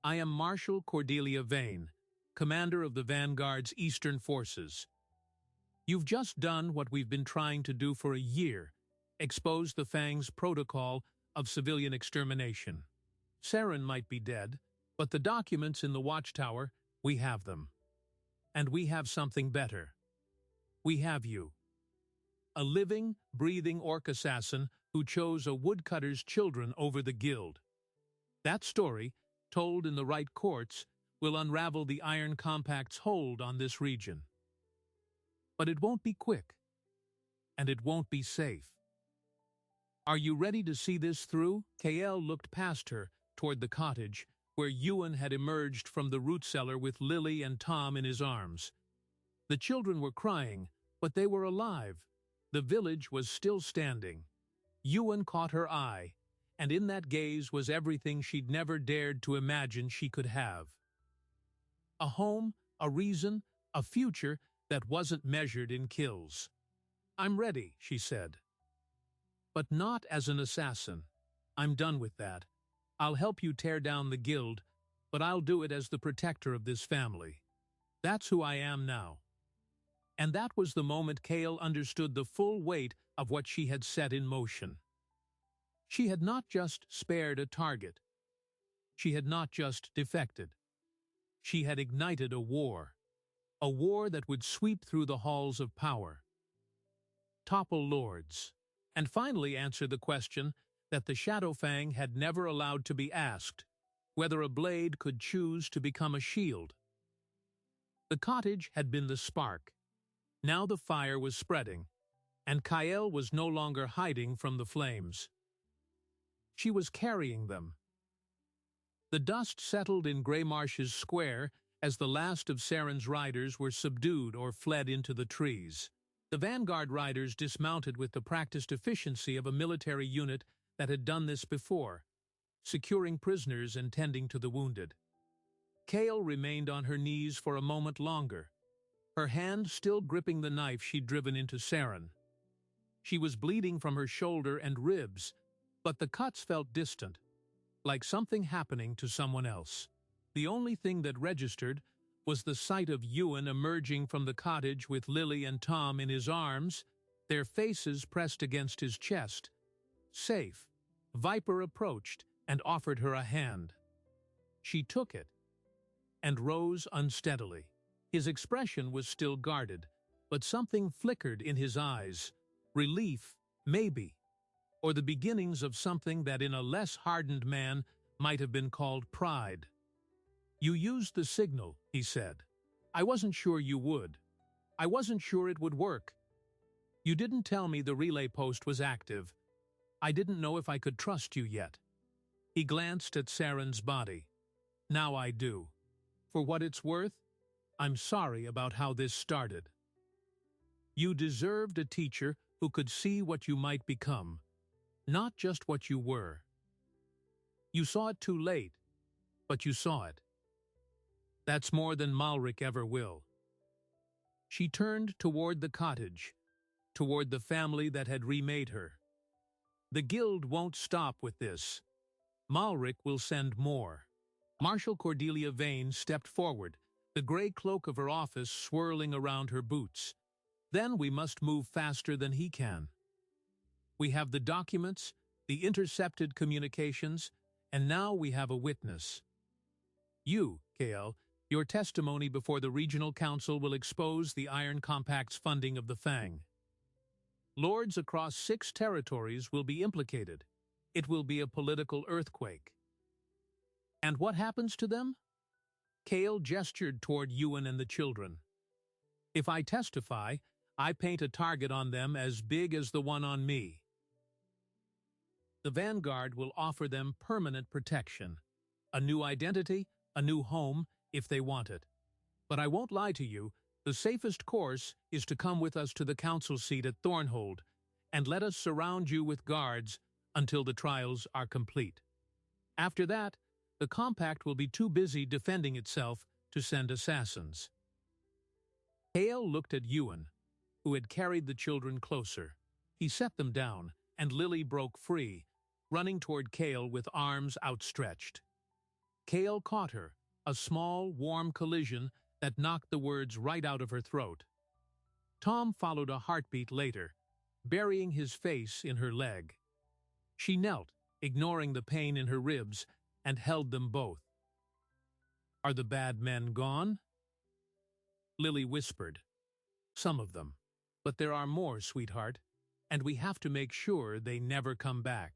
I am Marshal Cordelia Vane, commander of the Vanguard's Eastern Forces. You've just done what we've been trying to do for a year, expose the Fang's protocol of civilian extermination. Saren might be dead, but the documents in the watchtower, we have them. And we have something better. We have you. A living, breathing orc assassin who chose a woodcutter's children over the guild. That story, told in the right courts, will unravel the Iron Compact's hold on this region. But it won't be quick, and it won't be safe. Are you ready to see this through?" KL looked past her toward the cottage, where Ewan had emerged from the root cellar with Lily and Tom in his arms. The children were crying, But they were alive. The village was still standing. Ewan caught her eye, and in that gaze was everything she'd never dared to imagine she could have. A home, a reason, a future that wasn't measured in kills. "I'm ready," she said. "But not as an assassin. I'm done with that. I'll help you tear down the guild, but I'll do it as the protector of this family. That's who I am now." And that was the moment Cale understood the full weight of what she had set in motion. She had not just spared a target. She had not just defected. She had ignited a war that would sweep through the halls of power, topple lords, and finally answer the question that the Shadowfang had never allowed to be asked, whether a blade could choose to become a shield. The cottage had been the spark. Now the fire was spreading, and Kael was no longer hiding from the flames. She was carrying them. The dust settled in Greymarsh's square as the last of Saren's riders were subdued or fled into the trees. The vanguard riders dismounted with the practiced efficiency of a military unit that had done this before, securing prisoners and tending to the wounded. Kael remained on her knees for a moment longer, her hand still gripping the knife she'd driven into Saren. She was bleeding from her shoulder and ribs, but the cuts felt distant, like something happening to someone else. The only thing that registered was the sight of Ewan emerging from the cottage with Lily and Tom in his arms, their faces pressed against his chest. Safe, Viper approached and offered her a hand. She took it and rose unsteadily. His expression was still guarded, but something flickered in his eyes. Relief, maybe, or the beginnings of something that in a less hardened man might have been called pride. "You used the signal," he said. "I wasn't sure you would. I wasn't sure it would work. You didn't tell me the relay post was active. I didn't know if I could trust you yet." He glanced at Saren's body. "Now I do. For what it's worth, I'm sorry about how this started. You deserved a teacher who could see what you might become, not just what you were. You saw it too late, but you saw it. That's more than Malric ever will." She turned toward the cottage, toward the family that had remade her. "The guild won't stop with this. Malric will send more." Marshal Cordelia Vane stepped forward, the gray cloak of her office swirling around her boots. "Then we must move faster than he can. We have the documents, the intercepted communications, and now we have a witness. You, Kael, your testimony before the Regional Council will expose the Iron Compact's funding of the Fang. Lords across 6 territories will be implicated. It will be a political earthquake. And what happens to them?" Kael gestured toward Ewan and the children. "If I testify, I paint a target on them as big as the one on me. The Vanguard will offer them permanent protection, a new identity, a new home, if they want it. But I won't lie to you, the safest course is to come with us to the council seat at Thornhold and let us surround you with guards until the trials are complete. After that, the Compact will be too busy defending itself to send assassins." Kael looked at Ewan, who had carried the children closer. He set them down, and Lily broke free, running toward Kael with arms outstretched. Kael caught her, a small, warm collision that knocked the words right out of her throat. Tom followed a heartbeat later, burying his face in her leg. She knelt, ignoring the pain in her ribs, and held them both. "Are the bad men gone?" Lily whispered. "Some of them. But there are more, sweetheart, and we have to make sure they never come back.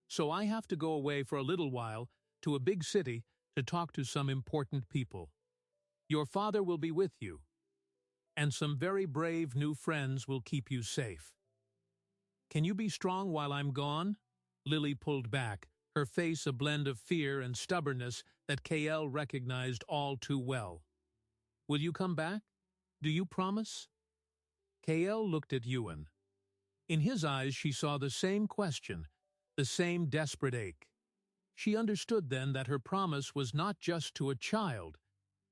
So I have to go away for a little while to a big city to talk to some important people. Your father will be with you, and some very brave new friends will keep you safe. Can you be strong while I'm gone?" Lily pulled back, her face a blend of fear and stubbornness that Kael recognized all too well. "Will you come back? Do you promise?" Kael looked at Ewan. In his eyes she saw the same question, the same desperate ache. She understood then that her promise was not just to a child,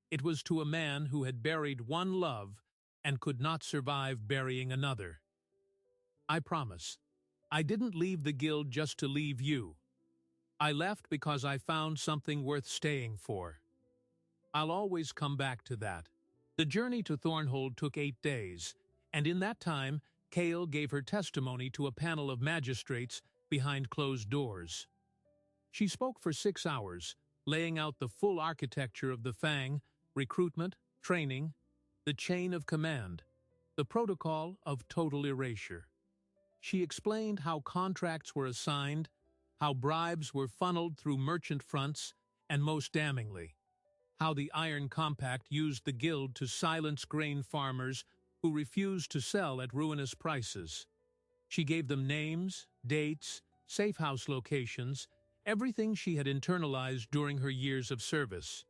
it was to a man who had buried one love and could not survive burying another. I promise. I didn't leave the guild just to leave you. I left because I found something worth staying for. I'll always come back to that. The journey to Thornhold took 8 days, and in that time, Kael gave her testimony to a panel of magistrates behind closed doors. She spoke for 6 hours, laying out the full architecture of the Fang, recruitment, training, the chain of command, the protocol of total erasure. She explained how contracts were assigned, how bribes were funneled through merchant fronts, and most damningly, how the Iron Compact used the guild to silence grain farmers who refused to sell at ruinous prices. She gave them names, dates, safe house locations, everything she had internalized during her years of service.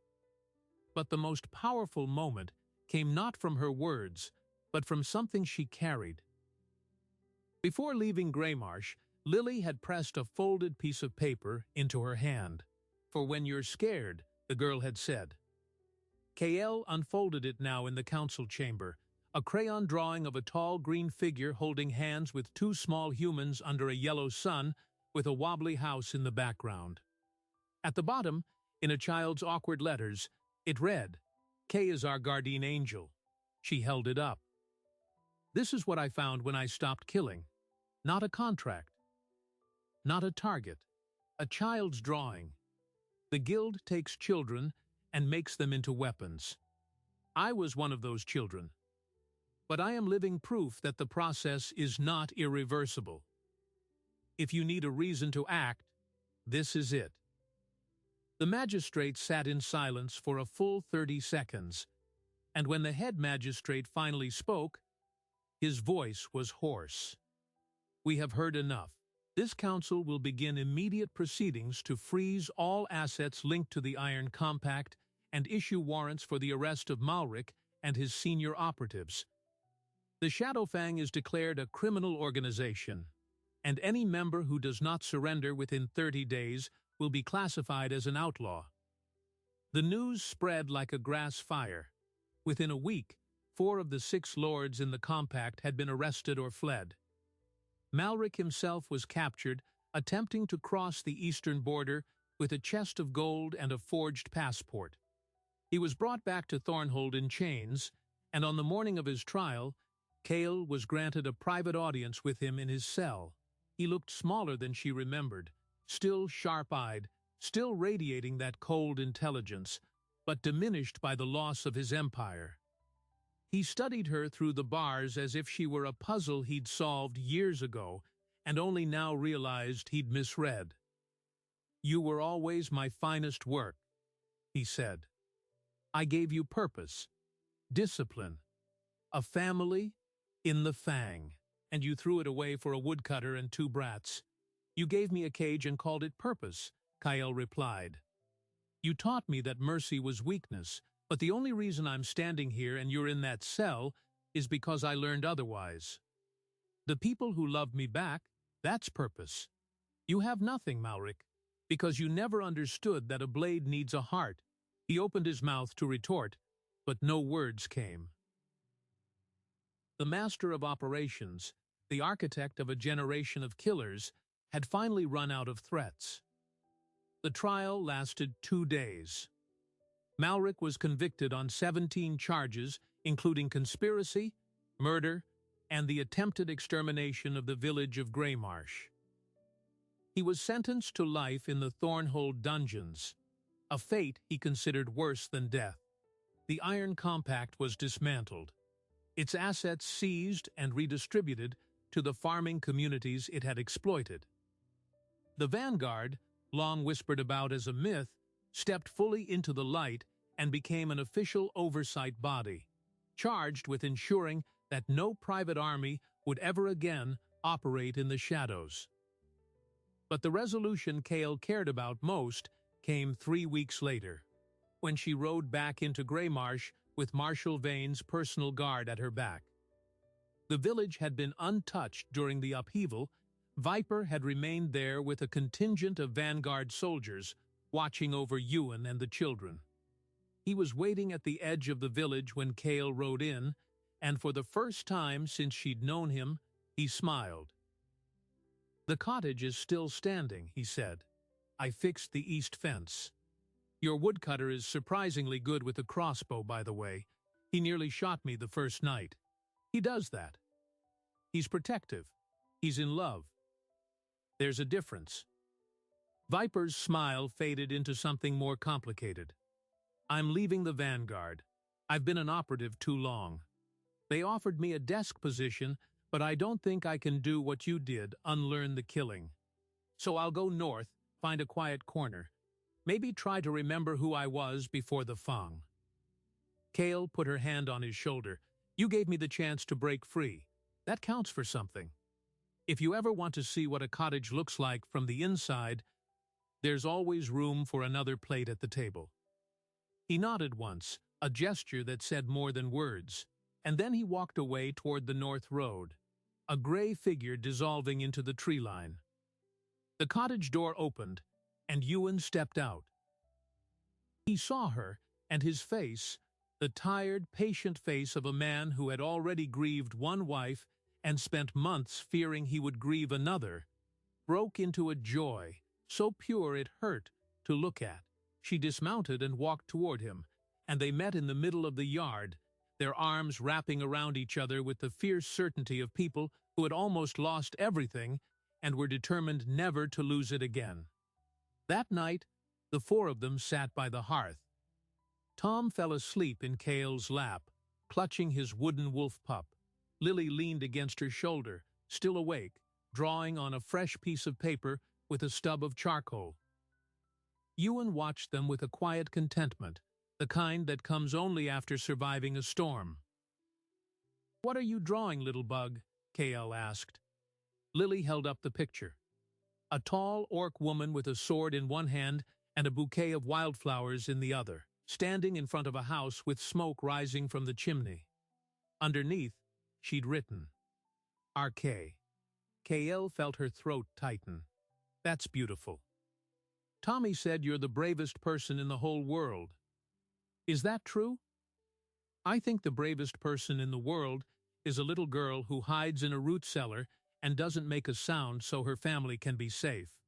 But the most powerful moment came not from her words, but from something she carried. Before leaving Greymarsh, Lily had pressed a folded piece of paper into her hand. "For when you're scared," the girl had said. Kael unfolded it now in the council chamber, a crayon drawing of a tall green figure holding hands with 2 small humans under a yellow sun, with a wobbly house in the background. At the bottom, in a child's awkward letters, it read, "Kay is our guardian angel." She held it up. "This is what I found when I stopped killing. Not a contract. Not a target. A child's drawing. The guild takes children and makes them into weapons. I was one of those children. But I am living proof that the process is not irreversible. If you need a reason to act, this is it." The magistrate sat in silence for a full 30 seconds, and when the head magistrate finally spoke, his voice was hoarse. "We have heard enough. This council will begin immediate proceedings to freeze all assets linked to the Iron Compact and issue warrants for the arrest of Malric and his senior operatives. The Shadowfang is declared a criminal organization, and any member who does not surrender within 30 days will be classified as an outlaw." The news spread like a grass fire. Within a week, 4 of the 6 lords in the compact had been arrested or fled. Malric himself was captured, attempting to cross the eastern border with a chest of gold and a forged passport. He was brought back to Thornhold in chains, and on the morning of his trial, Kael was granted a private audience with him in his cell. He looked smaller than she remembered, still sharp-eyed, still radiating that cold intelligence, but diminished by the loss of his empire. He studied her through the bars as if she were a puzzle he'd solved years ago and only now realized he'd misread. "You were always my finest work," he said. "I gave you purpose, discipline, a family in the Fang, and you threw it away for a woodcutter and 2 brats. You gave me a cage and called it purpose," Kael replied. "You taught me that mercy was weakness, but the only reason I'm standing here and you're in that cell is because I learned otherwise. The people who loved me back, that's purpose. You have nothing, Malric, because you never understood that a blade needs a heart." He opened his mouth to retort, but no words came. The master of operations, the architect of a generation of killers, had finally run out of threats. The trial lasted 2 days. Malric was convicted on 17 charges, including conspiracy, murder, and the attempted extermination of the village of Greymarsh. He was sentenced to life in the Thornhold dungeons, a fate he considered worse than death. The Iron Compact was dismantled, its assets seized and redistributed to the farming communities it had exploited. The Vanguard, long whispered about as a myth, stepped fully into the light and became an official oversight body, charged with ensuring that no private army would ever again operate in the shadows. But the resolution Kael cared about most came 3 weeks later, when she rode back into Greymarsh with Marshal Vane's personal guard at her back. The village had been untouched during the upheaval. Viper had remained there with a contingent of vanguard soldiers, watching over Ewan and the children. He was waiting at the edge of the village when Cale rode in, and for the first time since she'd known him, he smiled. "The cottage is still standing," he said. "I fixed the east fence. Your woodcutter is surprisingly good with a crossbow, by the way. He nearly shot me the first night. He does that. He's protective. He's in love. There's a difference." Viper's smile faded into something more complicated. "I'm leaving the vanguard. I've been an operative too long. They offered me a desk position, but I don't think I can do what you did, unlearn the killing. So I'll go north, find a quiet corner. Maybe try to remember who I was before the Fang." Cale put her hand on his shoulder. "You gave me the chance to break free. That counts for something. If you ever want to see what a cottage looks like from the inside, there's always room for another plate at the table." He nodded once, a gesture that said more than words, and then he walked away toward the north road, a gray figure dissolving into the tree line. The cottage door opened, and Ewan stepped out. He saw her, and his face, the tired, patient face of a man who had already grieved one wife and spent months fearing he would grieve another, broke into a joy so pure it hurt to look at. She dismounted and walked toward him, and they met in the middle of the yard, their arms wrapping around each other with the fierce certainty of people who had almost lost everything and were determined never to lose it again. That night, the four of them sat by the hearth. Tom fell asleep in Cale's lap, clutching his wooden wolf pup. Lily leaned against her shoulder, still awake, drawing on a fresh piece of paper with a stub of charcoal. Ewan watched them with a quiet contentment, the kind that comes only after surviving a storm. "What are you drawing, little bug?" Cale asked. Lily held up the picture. A tall orc woman with a sword in one hand and a bouquet of wildflowers in the other, standing in front of a house with smoke rising from the chimney. Underneath, she'd written, "RK." Cale felt her throat tighten. "That's beautiful. Tommy said you're the bravest person in the whole world. Is that true?" "I think the bravest person in the world is a little girl who hides in a root cellar and doesn't make a sound so her family can be safe.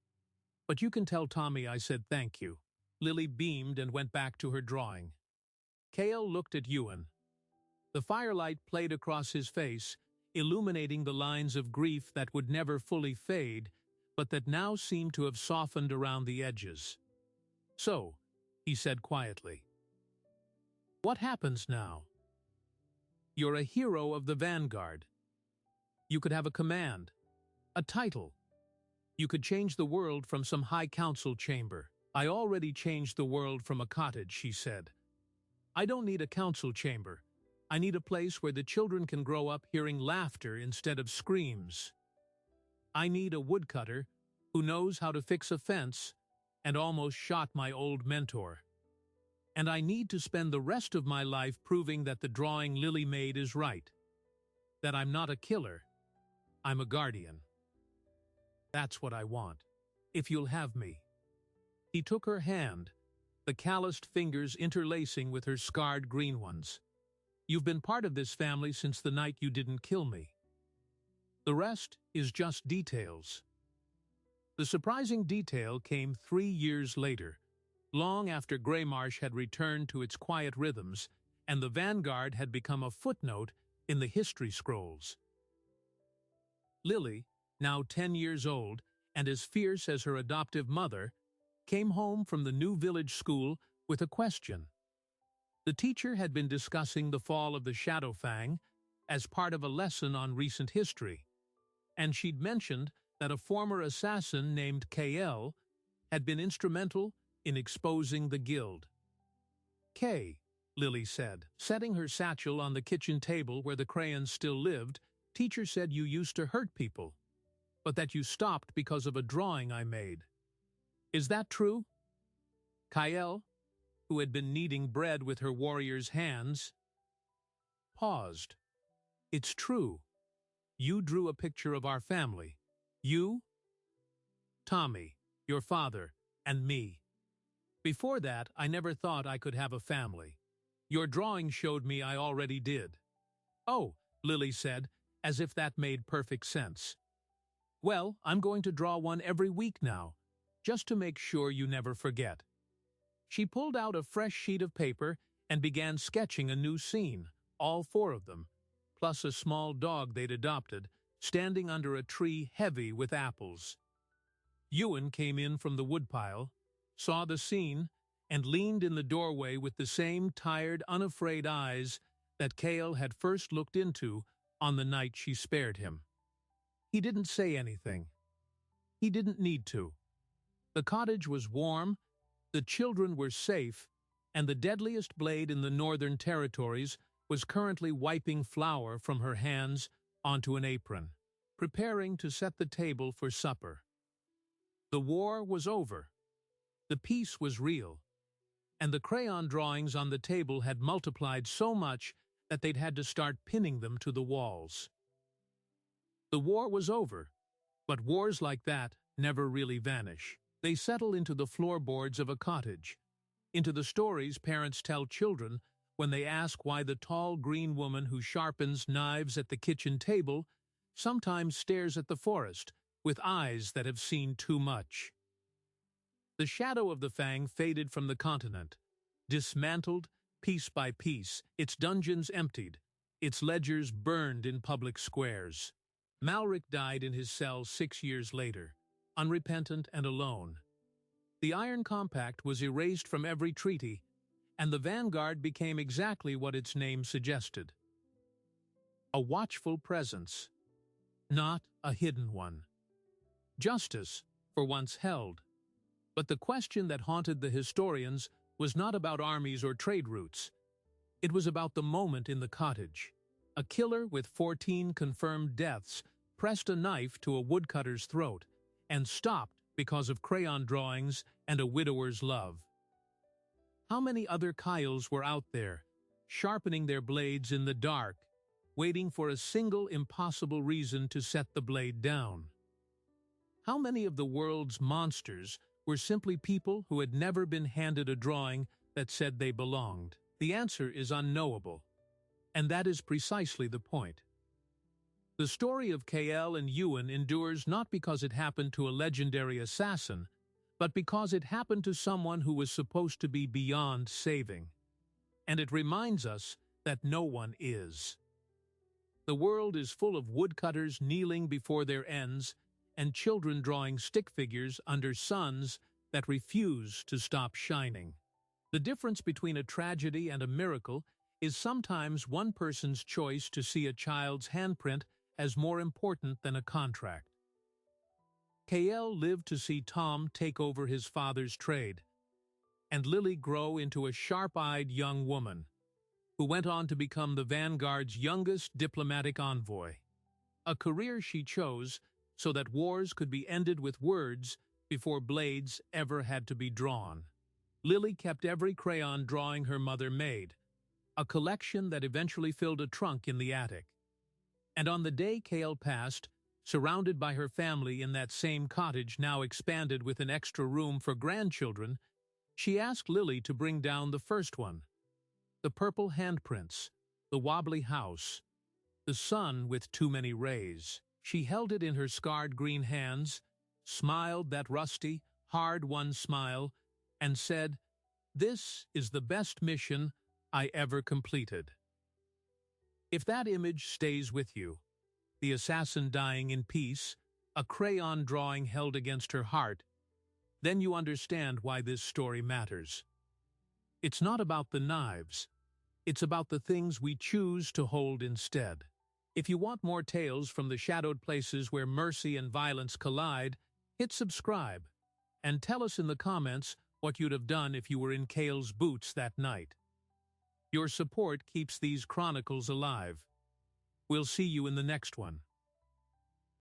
But you can tell Tommy I said thank you." Lily beamed and went back to her drawing. Cale looked at Ewan. The firelight played across his face, illuminating the lines of grief that would never fully fade, but that now seemed to have softened around the edges. "So," he said quietly, "what happens now? You're a hero of the vanguard. You could have a command, a title. You could change the world from some high council chamber." "I already changed the world from a cottage," she said. "I don't need a council chamber. I need a place where the children can grow up hearing laughter instead of screams. I need a woodcutter who knows how to fix a fence and almost shot my old mentor. And I need to spend the rest of my life proving that the drawing Lily made is right. That I'm not a killer. I'm a guardian. That's what I want, if you'll have me." He took her hand, the calloused fingers interlacing with her scarred green ones. "You've been part of this family since the night you didn't kill me. The rest is just details." The surprising detail came 3 years later, long after Greymarsh had returned to its quiet rhythms and the vanguard had become a footnote in the history scrolls. Lily, now 10 years old and as fierce as her adoptive mother, came home from the new village school with a question. The teacher had been discussing the fall of the Shadowfang as part of a lesson on recent history, and she'd mentioned that a former assassin named KL had been instrumental in exposing the guild. "Kay," Lily said, setting her satchel on the kitchen table where the crayons still lived, "teacher said you used to hurt people, but that you stopped because of a drawing I made. Is that true?" Kael, who had been kneading bread with her warrior's hands, paused. "It's true," You drew a picture of our family. You, Tommy, your father, and me. Before that, I never thought I could have a family. Your drawing showed me I already did. Oh, Lily said, as if that made perfect sense. Well, I'm going to draw one every week now, just to make sure you never forget. She pulled out a fresh sheet of paper and began sketching a new scene, all four of them, plus a small dog they'd adopted, standing under a tree heavy with apples. Ewan came in from the woodpile, saw the scene, and leaned in the doorway with the same tired, unafraid eyes that Cale had first looked into on the night she spared him. He didn't say anything. He didn't need to. The cottage was warm, the children were safe, and the deadliest blade in the Northern Territories was currently wiping flour from her hands onto an apron, preparing to set the table for supper. The war was over. The peace was real, and the crayon drawings on the table had multiplied so much that they'd had to start pinning them to the walls. The war was over, but wars like that never really vanish. They settle into the floorboards of a cottage, into the stories parents tell children when they ask why the tall green woman who sharpens knives at the kitchen table sometimes stares at the forest with eyes that have seen too much. The shadow of the Fang faded from the continent, dismantled piece by piece, its dungeons emptied, its ledgers burned in public squares. Malric died in his cell 6 years later, unrepentant and alone. The Iron Compact was erased from every treaty, and the Vanguard became exactly what its name suggested. A watchful presence, not a hidden one. Justice, for once held. But the question that haunted the historians was not about armies or trade routes. It was about the moment in the cottage. A killer with 14 confirmed deaths pressed a knife to a woodcutter's throat and stopped because of crayon drawings and a widower's love. How many other Kyles were out there, sharpening their blades in the dark, waiting for a single impossible reason to set the blade down? How many of the world's monsters were simply people who had never been handed a drawing that said they belonged? The answer is unknowable, and that is precisely the point. The story of Cale and Ewan endures not because it happened to a legendary assassin, but because it happened to someone who was supposed to be beyond saving. And it reminds us that no one is. The world is full of woodcutters kneeling before their ends and children drawing stick figures under suns that refuse to stop shining. The difference between a tragedy and a miracle is sometimes one person's choice to see a child's handprint as more important than a contract. Cale lived to see Tom take over his father's trade, and Lily grow into a sharp-eyed young woman, who went on to become the Vanguard's youngest diplomatic envoy, a career she chose so that wars could be ended with words before blades ever had to be drawn. Lily kept every crayon drawing her mother made, a collection that eventually filled a trunk in the attic. And on the day Cale passed, surrounded by her family in that same cottage now expanded with an extra room for grandchildren, she asked Lily to bring down the first one. The purple handprints, the wobbly house, the sun with too many rays. She held it in her scarred green hands, smiled that rusty, hard-won smile, and said, "This is the best mission I ever completed." If that image stays with you, the assassin dying in peace, a crayon drawing held against her heart, then you understand why this story matters. It's not about the knives. It's about the things we choose to hold instead. If you want more tales from the shadowed places where mercy and violence collide, hit subscribe and tell us in the comments what you'd have done if you were in Cale's boots that night. Your support keeps these chronicles alive. We'll see you in the next one.